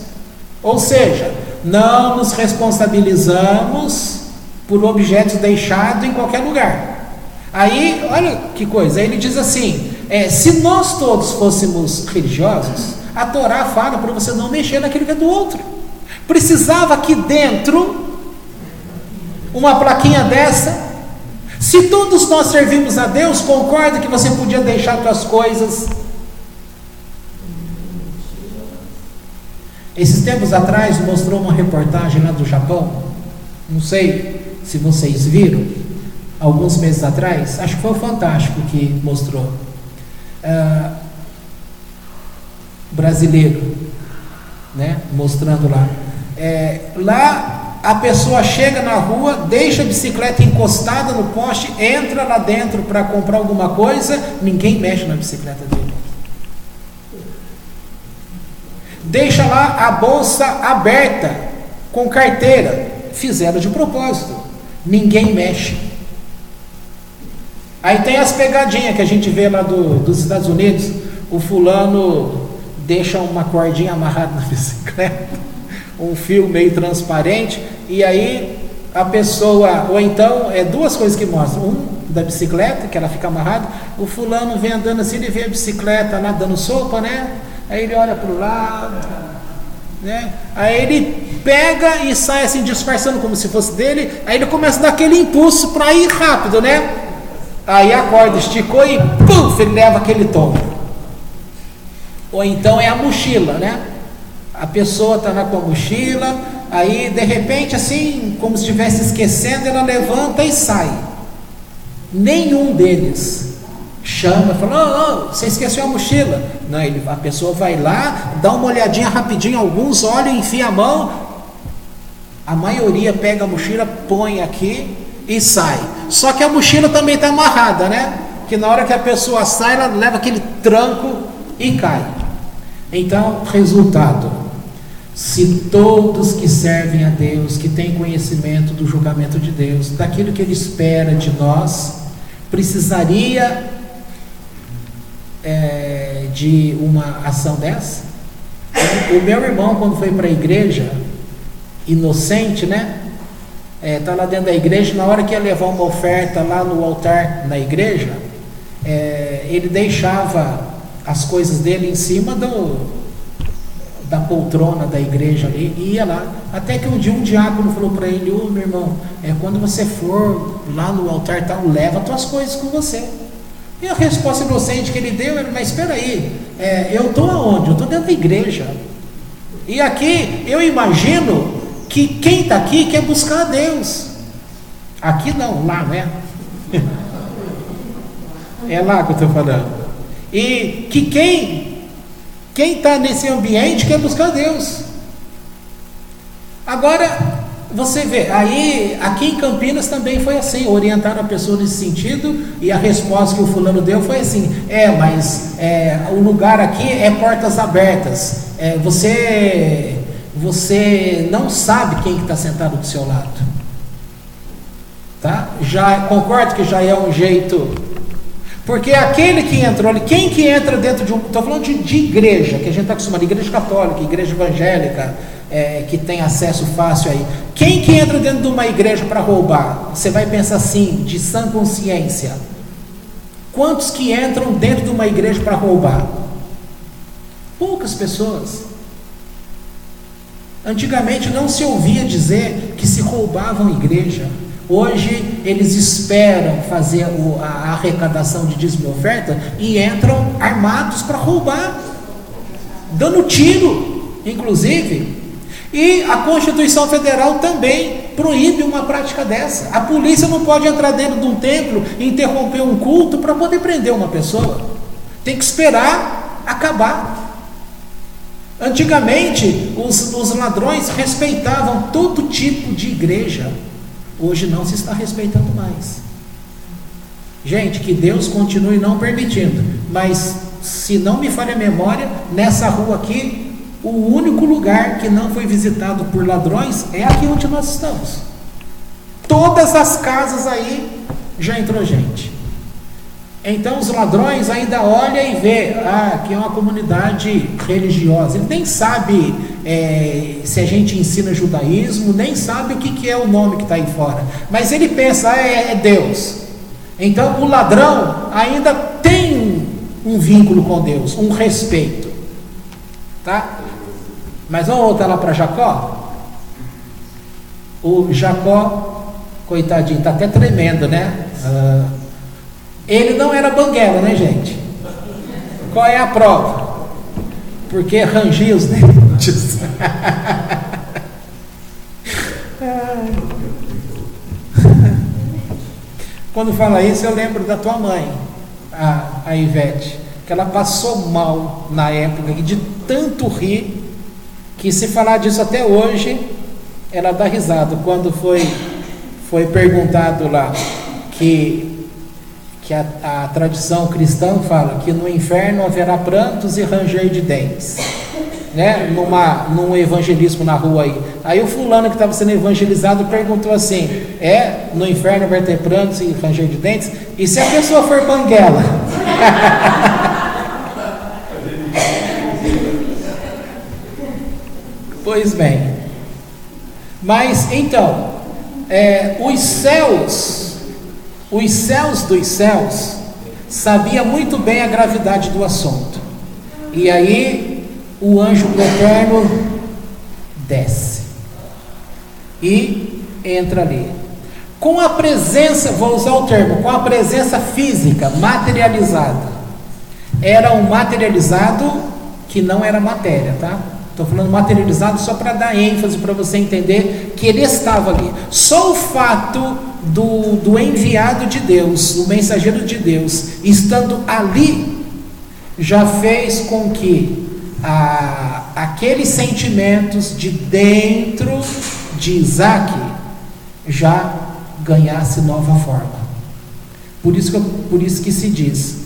Ou seja, não nos responsabilizamos por objetos deixados em qualquer lugar. Aí, olha que coisa, aí ele diz assim: se nós todos fôssemos religiosos, a Torá fala para você não mexer naquilo que é do outro. Precisava aqui dentro uma plaquinha dessa? Se todos nós servimos a Deus, concorda que você podia deixar suas coisas? Esses tempos atrás mostrou uma reportagem lá do Japão, não sei se vocês viram, alguns meses atrás, acho que foi o Fantástico que mostrou, brasileiro, né, mostrando lá. Lá a pessoa chega na rua, deixa a bicicleta encostada no poste, entra lá dentro para comprar alguma coisa, ninguém mexe na bicicleta dele. Deixa lá a bolsa aberta, com carteira, fizeram de propósito, ninguém mexe. Aí tem as pegadinhas que a gente vê lá dos Estados Unidos, o fulano deixa uma cordinha amarrada na bicicleta, um fio meio transparente, e aí a pessoa, ou então, duas coisas que mostram: um da bicicleta, que ela fica amarrada, o fulano vem andando assim, ele vê a bicicleta lá dando sopa, né? Aí ele olha para o lado, né? Aí ele pega e sai assim, disfarçando como se fosse dele, aí ele começa a dar aquele impulso para ir rápido, né? Aí a corda esticou e puf, ele leva aquele tombo. Ou então é a mochila, né? A pessoa está lá com a mochila, aí de repente assim, como se estivesse esquecendo, ela levanta e sai. Nenhum deles chama, fala: você esqueceu a mochila. Não, a pessoa vai lá, dá uma olhadinha rapidinho, alguns olham, enfia a mão, A maioria pega a mochila, põe aqui e sai. Só que a mochila também está amarrada, né? Que na hora que a pessoa sai, ela leva aquele tranco e cai. Então, resultado: se todos que servem a Deus, que têm conhecimento do julgamento de Deus, daquilo que Ele espera de nós, precisaria de uma ação dessa? O meu irmão, quando foi para a igreja, inocente, né? Tá lá dentro da igreja, na hora que ia levar uma oferta lá no altar na igreja, ele deixava as coisas dele em cima da poltrona da igreja ali e ia lá. Até que um dia um diácono falou para ele: ô meu irmão, quando você for lá no altar tal, leva as tuas coisas com você. E a resposta inocente que ele deu era: mas espera aí, eu estou aonde? Eu estou dentro da igreja. E aqui eu imagino que quem está aqui quer buscar a Deus. Aqui não, lá, né? É lá que eu estou falando. E que quem está nesse ambiente quer buscar a Deus. Agora, você vê, aí aqui em Campinas também foi assim, orientaram a pessoa nesse sentido, e a resposta que o fulano deu foi assim: mas o lugar aqui é portas abertas, você não sabe quem está sentado do seu lado, tá? Já concordo que já é um jeito, porque aquele que entrou ali, quem que entra dentro de estou falando de igreja, que a gente está acostumado, igreja católica, igreja evangélica, que tem acesso fácil aí, quem que entra dentro de uma igreja para roubar? Você vai pensar assim, de sã consciência, quantos que entram dentro de uma igreja para roubar? Poucas pessoas. Antigamente não se ouvia dizer que se roubavam igreja. Hoje eles esperam fazer a arrecadação de dízimo e oferta e entram armados para roubar, dando tiro, inclusive. E a Constituição Federal também proíbe uma prática dessa. A polícia não pode entrar dentro de um templo e interromper um culto para poder prender uma pessoa. Tem que esperar acabar. Antigamente os ladrões respeitavam todo tipo de igreja. Hoje não se está respeitando mais. Gente, que Deus continue não permitindo, mas se não me falha a memória, nessa rua aqui, o único lugar que não foi visitado por ladrões é aqui onde nós estamos. Todas as casas aí já entrou gente. Então os ladrões ainda olham e vê, aqui é uma comunidade religiosa. Ele nem sabe se a gente ensina judaísmo, nem sabe o que é o nome que está aí fora. Mas ele pensa, é Deus. Então o ladrão ainda tem um vínculo com Deus, um respeito. Tá? Mas vamos voltar lá para Jacó. O Jacó, coitadinho, está até tremendo, né? Ele não era banguela, né, gente? Qual é a prova? Porque rangia os dentes. Quando fala isso, eu lembro da tua mãe, a Ivete, que ela passou mal na época, de tanto rir, que se falar disso até hoje, ela dá risada. Quando foi perguntado lá que a tradição cristã fala que no inferno haverá prantos e ranger de dentes, né? Num evangelismo na rua aí o fulano que estava sendo evangelizado perguntou assim: no inferno vai ter prantos e ranger de dentes? E se a pessoa for banguela? Pois bem, mas então os céus dos céus sabia muito bem a gravidade do assunto. E aí o anjo do Eterno desce e entra ali. Com a presença, vou usar o termo, com a presença física materializada. Era um materializado que não era matéria, tá? Estou falando materializado só para dar ênfase, para você entender que ele estava ali. Só o fato do enviado de Deus, o mensageiro de Deus, estando ali, já fez com que aqueles sentimentos de dentro de Isaac já ganhasse nova forma. Por isso que se diz,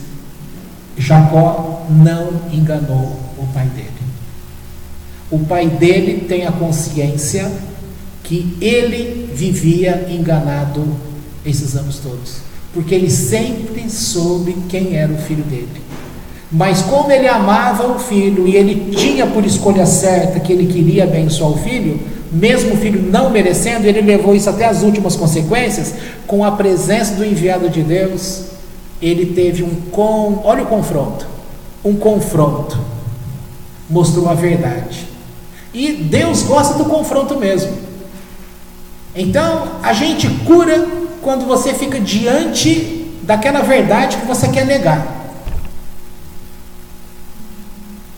Jacó não enganou o pai dele. O pai dele tem a consciência que ele vivia enganado esses anos todos, porque ele sempre soube quem era o filho dele. Mas como ele amava o filho e ele tinha por escolha certa que ele queria abençoar o filho, mesmo o filho não merecendo, ele levou isso até as últimas consequências. Com a presença do enviado de Deus, ele teve olha o confronto, um confronto, mostrou a verdade. E Deus gosta do confronto mesmo. Então a gente cura quando você fica diante daquela verdade que você quer negar.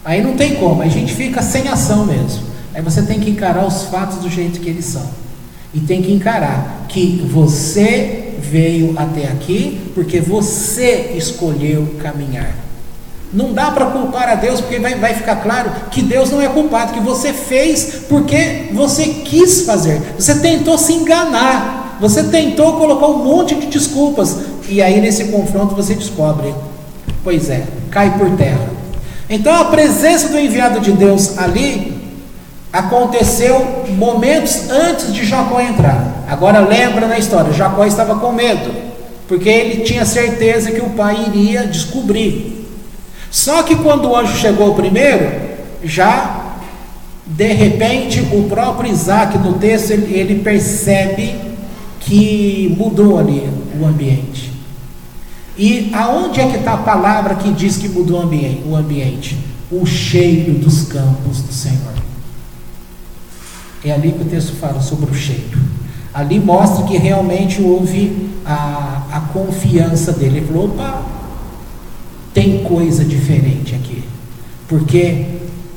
Aí não tem como, aí a gente fica sem ação mesmo. Aí você tem que encarar os fatos do jeito que eles são. E tem que encarar que você veio até aqui porque você escolheu caminhar. Não dá para culpar a Deus, porque vai ficar claro que Deus não é culpado, que você fez porque você quis fazer. Você tentou se enganar, você tentou colocar um monte de desculpas. E aí nesse confronto você descobre, pois é, cai por terra. Então a presença do enviado de Deus ali aconteceu momentos antes de Jacó entrar. Agora lembra na história, Jacó estava com medo, porque ele tinha certeza que o pai iria descobrir. Só que quando o anjo chegou primeiro, já de repente o próprio Isaac no texto ele percebe que mudou ali o ambiente. E aonde é que está a palavra que diz que mudou o ambiente? O cheiro dos campos do Senhor. É ali que o texto fala sobre o cheiro. Ali mostra que realmente houve a confiança dele. Ele falou, opa, tem coisa diferente aqui. Porque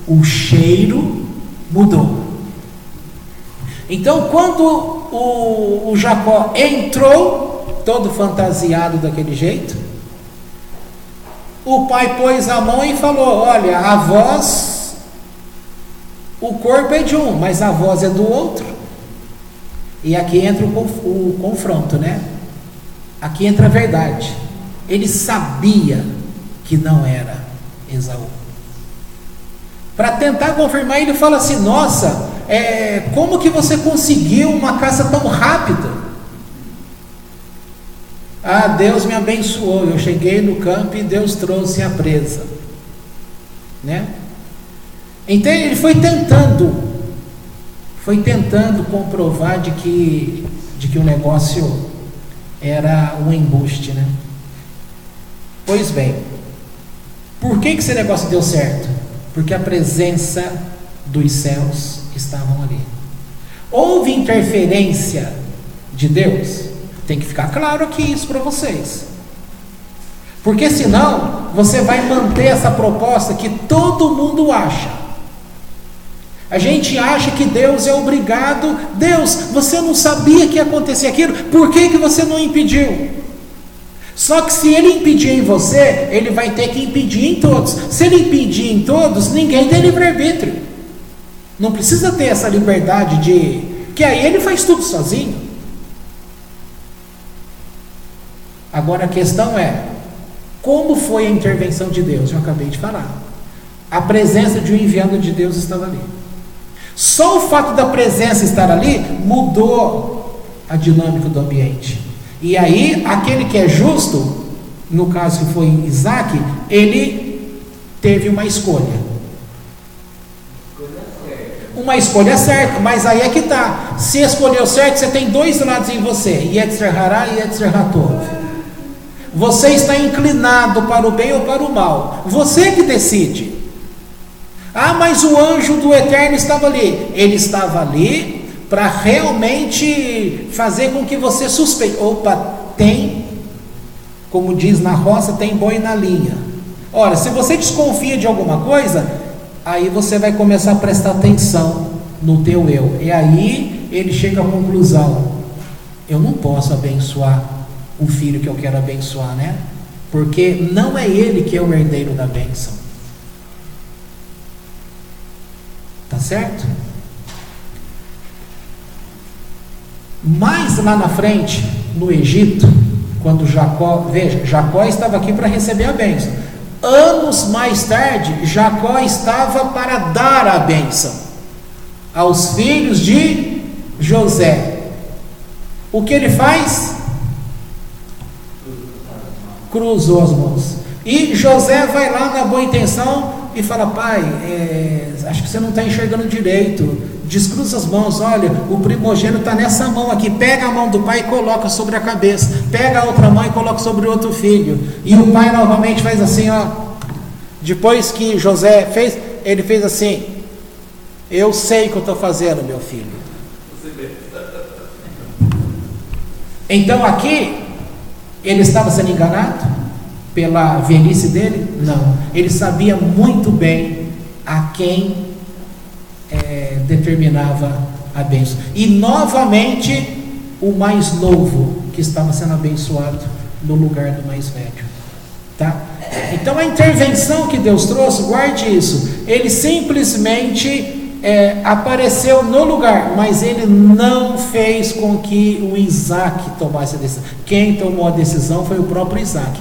o cheiro mudou. Então quando o Jacó entrou, todo fantasiado daquele jeito, o pai pôs a mão e falou, olha, a voz, o corpo é de um, mas a voz é do outro. E aqui entra o confronto, né? Aqui entra a verdade. Ele sabia que não era Esaú. Para tentar confirmar, ele fala assim, nossa, como que você conseguiu uma caça tão rápida? Ah, Deus me abençoou, eu cheguei no campo e Deus trouxe a presa, né? Então ele foi tentando comprovar de que o negócio era um embuste, né? Pois bem, por que esse negócio deu certo? Porque a presença dos céus estavam ali. Houve interferência de Deus? Tem que ficar claro aqui isso para vocês. Porque senão você vai manter essa proposta que todo mundo acha. A gente acha que Deus é obrigado. Deus, você não sabia que ia acontecer aquilo, por que você não impediu? Só que se ele impedir em você, ele vai ter que impedir em todos. Se ele impedir em todos, ninguém tem livre-arbítrio. Não precisa ter essa liberdade que aí ele faz tudo sozinho. Agora a questão é, como foi a intervenção de Deus? Eu acabei de falar. A presença de um enviado de Deus estava ali. Só o fato da presença estar ali mudou a dinâmica do ambiente. E aí, aquele que é justo, no caso que foi Isaac, ele teve uma escolha. Uma escolha certa, mas aí é que está. Se escolheu certo, você tem dois lados em você, Yetzer Hará e Yetzer Hatov. Você está inclinado para o bem ou para o mal. Você que decide. Ah, mas o anjo do Eterno estava ali. Ele estava ali para realmente fazer com que você suspeite. Opa, como diz na roça, tem boi na linha. Ora, se você desconfia de alguma coisa, aí você vai começar a prestar atenção no teu eu. E aí ele chega à conclusão, eu não posso abençoar o filho que eu quero abençoar, né? Porque não é ele que é o herdeiro da bênção. Tá certo? Mais lá na frente, no Egito, quando Jacó, veja, Jacó estava aqui para receber a bênção. Anos mais tarde, Jacó estava para dar a bênção aos filhos de José. O que ele faz? Cruzou as mãos. E José vai lá na boa intenção e fala: pai, acho que você não está enxergando direito. Descruza as mãos, olha, o primogênito está nessa mão aqui. Pega a mão do pai e coloca sobre a cabeça. Pega a outra mão e coloca sobre o outro filho. E o pai novamente faz assim, ó. Depois que José fez, ele fez assim: eu sei o que eu estou fazendo, meu filho. Então aqui, ele estava sendo enganado pela velhice dele? Não. Ele sabia muito bem a quem determinava a bênção. E novamente, o mais novo que estava sendo abençoado no lugar do mais velho. Tá? Então a intervenção que Deus trouxe, guarde isso, ele simplesmente apareceu no lugar, mas ele não fez com que o Isaac tomasse a decisão. Quem tomou a decisão foi o próprio Isaac.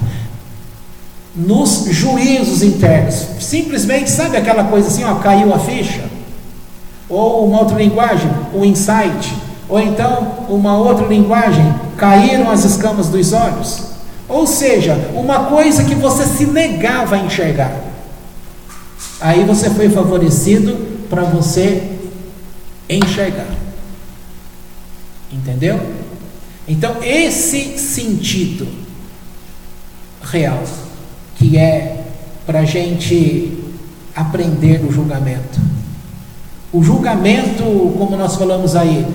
Nos juízos internos, simplesmente, sabe aquela coisa assim, ó, caiu a ficha? Ou uma outra linguagem, o insight, ou então uma outra linguagem, caíram as escamas dos olhos. Ou seja, uma coisa que você se negava a enxergar, aí você foi favorecido para você enxergar. Entendeu? Então esse sentido real, que é para a gente aprender o julgamento. O julgamento, como nós falamos aí,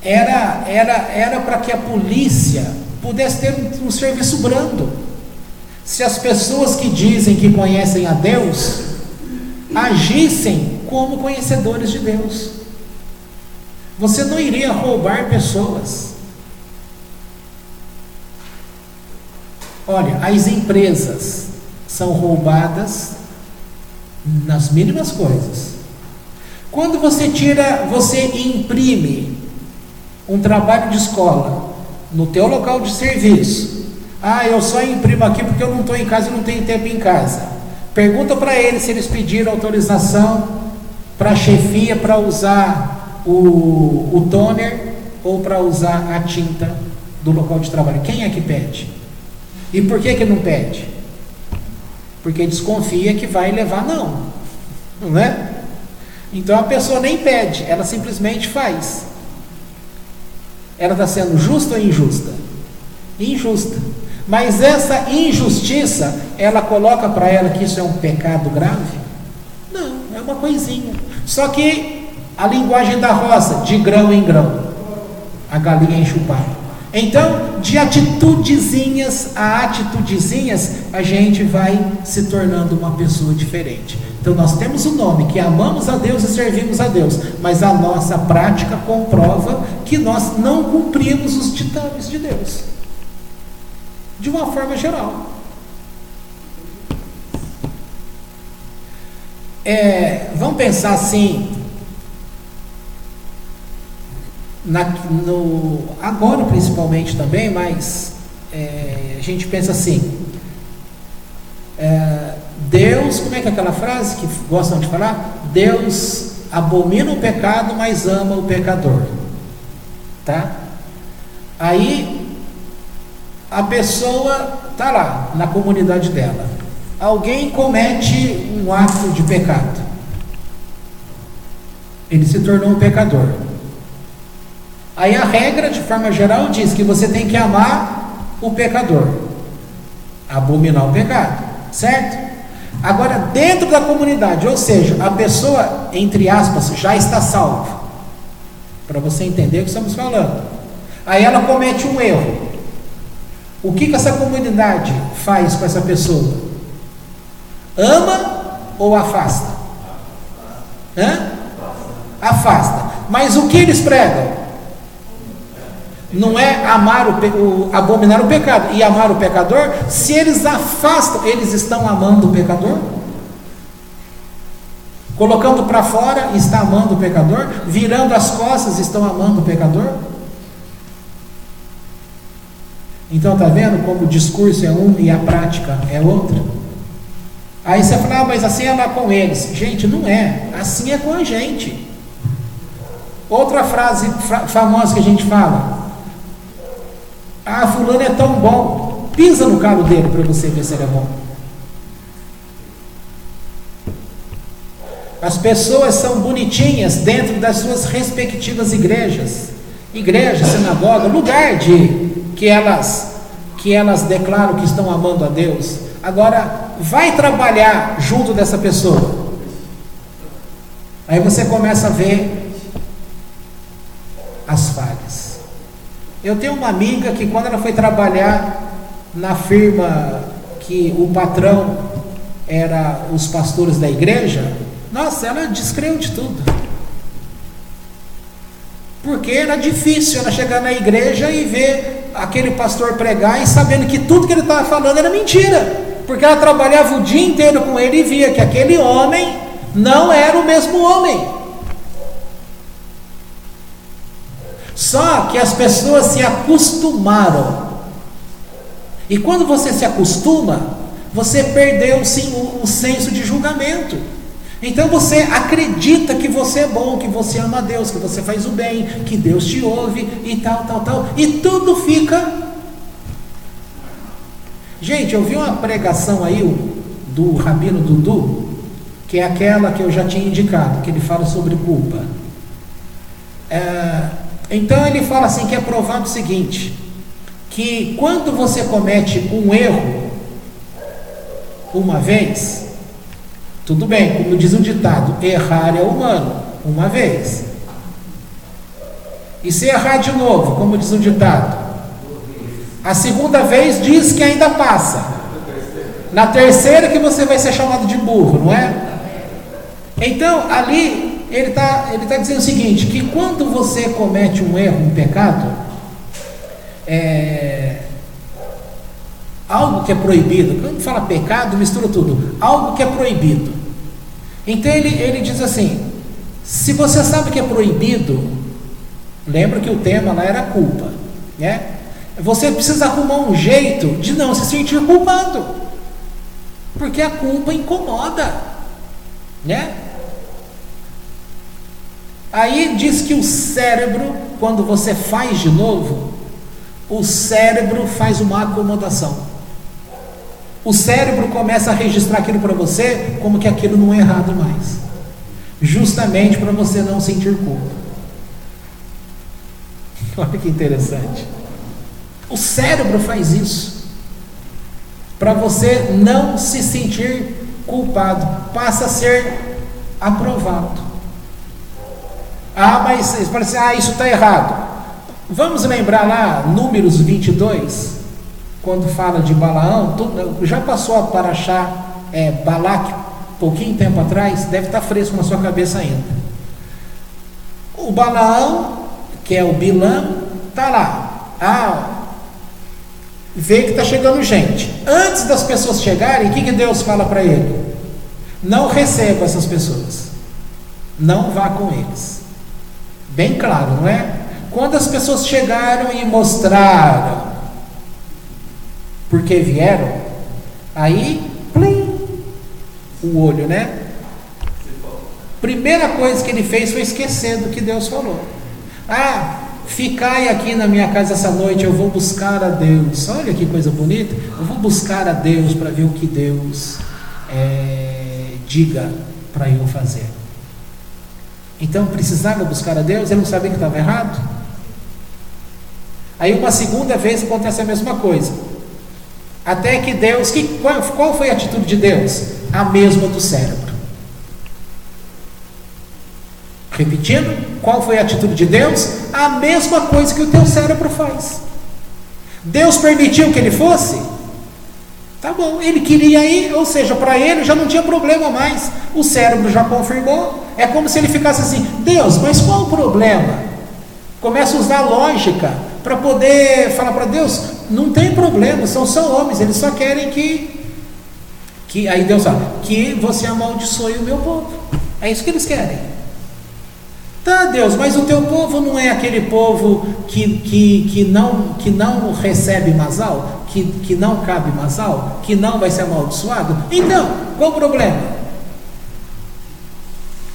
era para que a polícia pudesse ter um serviço brando. Se as pessoas que dizem que conhecem a Deus agissem como conhecedores de Deus, você não iria roubar pessoas. Olha, as empresas são roubadas nas mínimas coisas. Quando você imprime um trabalho de escola no teu local de serviço, eu só imprimo aqui porque eu não estou em casa e não tenho tempo em casa. Pergunta para eles se eles pediram autorização para a chefia para usar o toner ou para usar a tinta do local de trabalho. Quem é que pede? E por que não pede? Porque desconfia que vai levar não é? Então a pessoa nem pede, ela simplesmente faz. Ela está sendo justa ou injusta? Injusta. Mas essa injustiça, ela coloca para ela que isso é um pecado grave? Não, é uma coisinha. Só que a linguagem da roça, de grão em grão, a galinha enche o papo. Então, de atitudezinhas a atitudezinhas, a gente vai se tornando uma pessoa diferente. Então nós temos o nome, que amamos a Deus e servimos a Deus, mas a nossa prática comprova que nós não cumprimos os ditames de Deus, de uma forma geral. Vamos pensar assim, agora principalmente também, mas a gente pensa assim, Deus, como é que é aquela frase que gostam de falar? Deus abomina o pecado, mas ama o pecador. Tá? Aí a pessoa está lá na comunidade dela, alguém comete um ato de pecado, ele se tornou um pecador. Aí a regra, de forma geral, diz que você tem que amar o pecador, abominar o pecado, certo? Agora, dentro da comunidade, ou seja, a pessoa, entre aspas, já está salva, para você entender o que estamos falando. Aí ela comete um erro. O que essa comunidade faz com essa pessoa? Ama ou afasta? Afasta. Mas o que eles pregam? Não é abominar o pecado e amar o pecador. Se eles afastam, eles estão amando o pecador? Colocando para fora, está amando o pecador. Virando as costas, estão amando o pecador. Então está vendo como o discurso é um e a prática é outra? Aí você fala, mas assim é lá com eles. Gente, não é. Assim é com a gente. Outra frase famosa que a gente fala: ah, fulano é tão bom. Pisa no calo dele para você ver se ele é bom. As pessoas são bonitinhas dentro das suas respectivas igrejas. Igreja, sinagoga, lugar que elas declaram que estão amando a Deus. Agora, vai trabalhar junto dessa pessoa. Aí você começa a ver as falhas. Eu tenho uma amiga que, quando ela foi trabalhar na firma que o patrão era os pastores da igreja, nossa, ela descreu de tudo. Porque era difícil ela chegar na igreja e ver aquele pastor pregar e sabendo que tudo que ele estava falando era mentira. Porque ela trabalhava o dia inteiro com ele e via que aquele homem não era o mesmo homem. Só que as pessoas se acostumaram. E quando você se acostuma, você perdeu sim o senso de julgamento. Então você acredita que você é bom, que você ama a Deus, que você faz o bem, que Deus te ouve e tal. E tudo fica... Gente, eu vi uma pregação aí do Rabino Dudu, que é aquela que eu já tinha indicado, que ele fala sobre culpa. Então ele fala assim, que é provado o seguinte, que quando você comete um erro uma vez, tudo bem, como diz o ditado, errar é humano, uma vez. E se errar de novo, como diz o ditado, a segunda vez diz que ainda passa. Na terceira que você vai ser chamado de burro, não é? Então, ali, ele tá dizendo o seguinte, que quando você comete um erro, um pecado, algo que é proibido, quando fala pecado, mistura tudo, algo que é proibido. Então, ele diz assim, se você sabe que é proibido, lembra que o tema lá era culpa, né? Você precisa arrumar um jeito de não se sentir culpado, porque a culpa incomoda, né? Aí diz que o cérebro, quando você faz de novo, o cérebro faz uma acomodação. O cérebro começa a registrar aquilo para você como que aquilo não é errado mais, justamente para você não sentir culpa. Olha que interessante. O cérebro faz isso para você não se sentir culpado, passa a ser aprovado. Mas parece, isso está errado. Vamos lembrar lá Números 22, quando fala de Balaão. Já passou a Parashá Balaque pouquinho tempo atrás, deve estar fresco na sua cabeça ainda. O Balaão, que é o Bilam, está lá. Vê que está chegando gente. Antes das pessoas chegarem, o que Deus fala para ele? Não receba essas pessoas, não vá com eles. Bem claro, não é? Quando as pessoas chegaram e mostraram porque vieram, aí, plim, o olho, né? Primeira coisa que ele fez foi esquecer do que Deus falou. Ficai aqui na minha casa essa noite, eu vou buscar a Deus. Olha que coisa bonita. Eu vou buscar a Deus para ver o que Deus diga para eu fazer. Então precisava buscar a Deus, ele não sabia que estava errado. Aí uma segunda vez acontece a mesma coisa. Até que Deus, qual foi a atitude de Deus? A mesma do cérebro. Repetindo, qual foi a atitude de Deus? A mesma coisa que o teu cérebro faz. Deus permitiu que ele fosse? Tá bom, ele queria ir, ou seja, para ele já não tinha problema mais. O cérebro já confirmou. É como se ele ficasse assim, Deus, mas qual o problema? Começa a usar lógica para poder falar para Deus, não tem problema, são só homens, eles só querem que aí Deus fala, que você amaldiçoe o meu povo. É isso que eles querem. Tá, Deus, mas o teu povo não é aquele povo que não recebe Masal, que não cabe Masal, que não vai ser amaldiçoado? Então, qual o problema?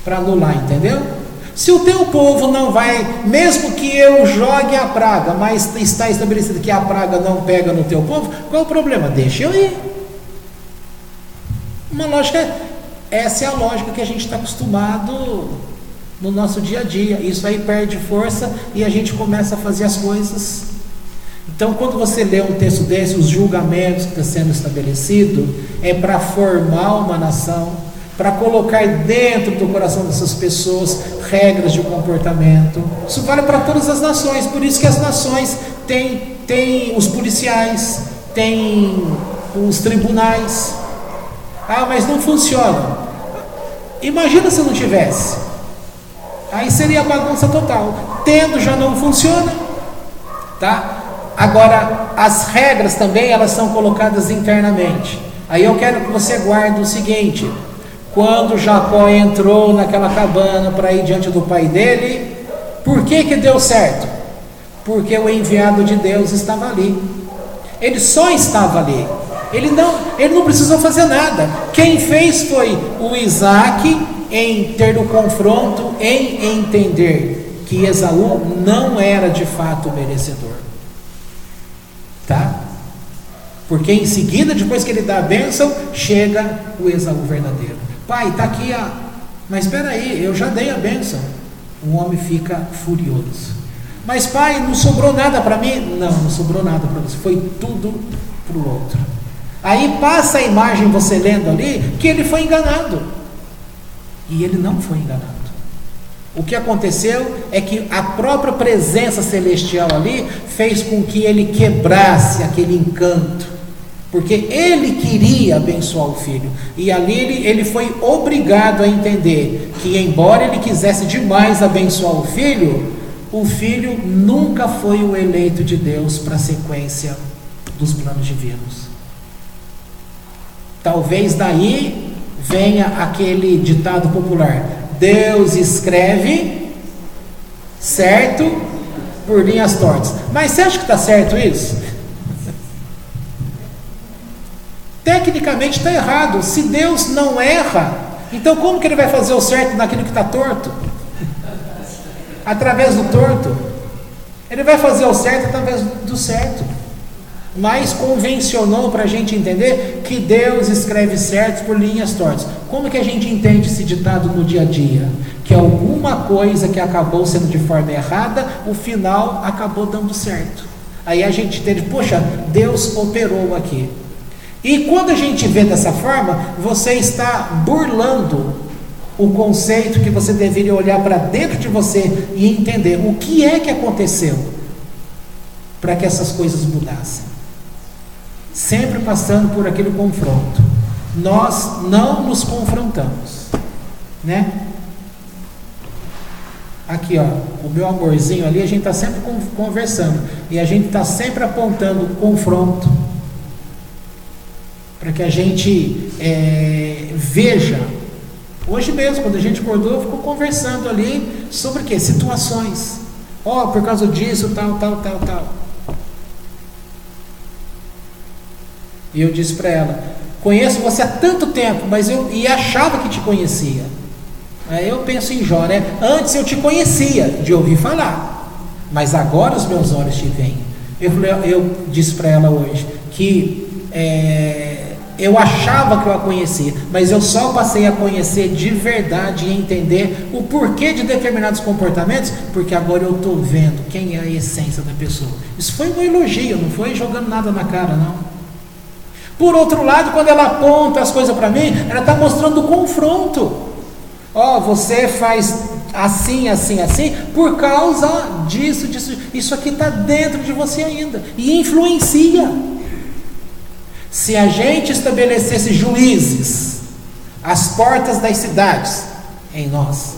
Para anular, entendeu? Se o teu povo não vai, mesmo que eu jogue a praga, mas está estabelecido que a praga não pega no teu povo, qual o problema? Deixa eu ir. Uma lógica, essa é a lógica que a gente está acostumado no nosso dia a dia. Isso aí perde força e a gente começa a fazer as coisas. Então, quando você lê um texto desse, os julgamentos que está sendo estabelecido, é para formar uma nação, para colocar dentro do coração dessas pessoas regras de comportamento. Isso vale para todas as nações. Por isso que as nações têm os policiais, têm os tribunais. Ah, mas não funciona. Imagina se não tivesse. Aí seria bagunça total. Tendo já não funciona, tá? Agora, as regras também, elas são colocadas internamente. Aí eu quero que você guarde o seguinte: quando Jacó entrou naquela cabana para ir diante do pai dele, por que deu certo? Porque o enviado de Deus estava ali. Ele só estava ali. Ele não precisou fazer nada. Quem fez foi o Isaac, em ter o confronto, em entender que Esaú não era de fato merecedor. Tá? Porque em seguida, depois que ele dá a bênção, chega o Esaú verdadeiro. Pai, está aqui mas espera aí, eu já dei a bênção. O homem fica furioso. Mas pai, não sobrou nada para mim? Não sobrou nada para você, foi tudo para o outro. Aí passa a imagem, você lendo ali, que ele foi enganado. E ele não foi enganado. O que aconteceu é que a própria presença celestial ali fez com que ele quebrasse aquele encanto, porque ele queria abençoar o filho, e ali ele foi obrigado a entender que, embora ele quisesse demais abençoar o filho nunca foi o eleito de Deus para a sequência dos planos divinos. Talvez daí venha aquele ditado popular: Deus escreve certo por linhas tortas. Mas você acha que está certo isso? Tecnicamente está errado. Se Deus não erra, então como que ele vai fazer o certo naquilo que está torto? Através do torto. Ele vai fazer o certo através do certo. Mas convencionou para a gente entender que Deus escreve certo por linhas tortas. Como que a gente entende esse ditado no dia a dia? Que alguma coisa que acabou sendo de forma errada, o final acabou dando certo. Aí a gente entende, poxa, Deus operou aqui. E quando a gente vê dessa forma, você está burlando o conceito que você deveria olhar para dentro de você e entender o que é que aconteceu para que essas coisas mudassem. Sempre passando por aquele confronto. Nós não nos confrontamos, né? Aqui, ó, o meu amorzinho ali, a gente está sempre conversando e a gente está sempre apontando o confronto para que a gente veja. Hoje mesmo, quando a gente acordou, ficou conversando ali sobre o quê? Situações. Ó, por causa disso, tal. E eu disse para ela: conheço você há tanto tempo, mas eu achava que te conhecia. Aí eu penso em Jó, né? Antes eu te conhecia de ouvir falar, mas agora os meus olhos te veem. Eu disse para ela hoje que eu achava que eu a conhecia, mas eu só passei a conhecer de verdade e entender o porquê de determinados comportamentos, porque agora eu estou vendo quem é a essência da pessoa. Isso foi um elogio, não foi jogando nada na cara, não. Por outro lado, quando ela aponta as coisas para mim, ela está mostrando o confronto. Ó, você faz assim, por causa disso. Isso aqui está dentro de você ainda e influencia. Se a gente estabelecesse juízes às portas das cidades em nós,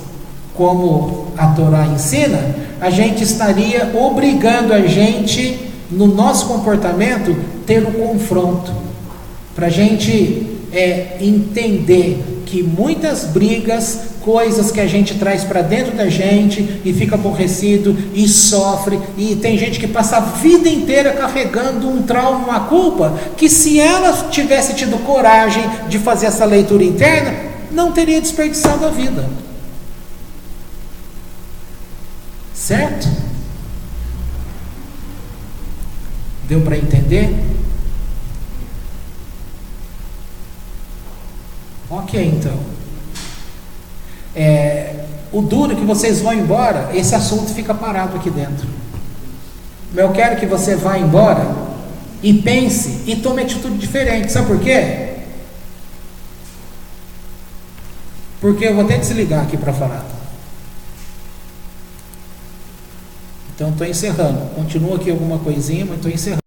como a Torá ensina, a gente estaria obrigando a gente, no nosso comportamento, ter um confronto, para a gente entender que muitas brigas coisas que a gente traz para dentro da gente e fica aborrecido e sofre, e tem gente que passa a vida inteira carregando um trauma, uma culpa, que se ela tivesse tido coragem de fazer essa leitura interna, não teria desperdiçado a vida. Certo? Deu para entender? Ok, então. O duro é que vocês vão embora, esse assunto fica parado aqui dentro. Eu quero que você vá embora e pense e tome atitude diferente. Sabe por quê? Porque eu vou até desligar aqui para falar. Então estou encerrando. Continua aqui alguma coisinha, mas estou encerrando.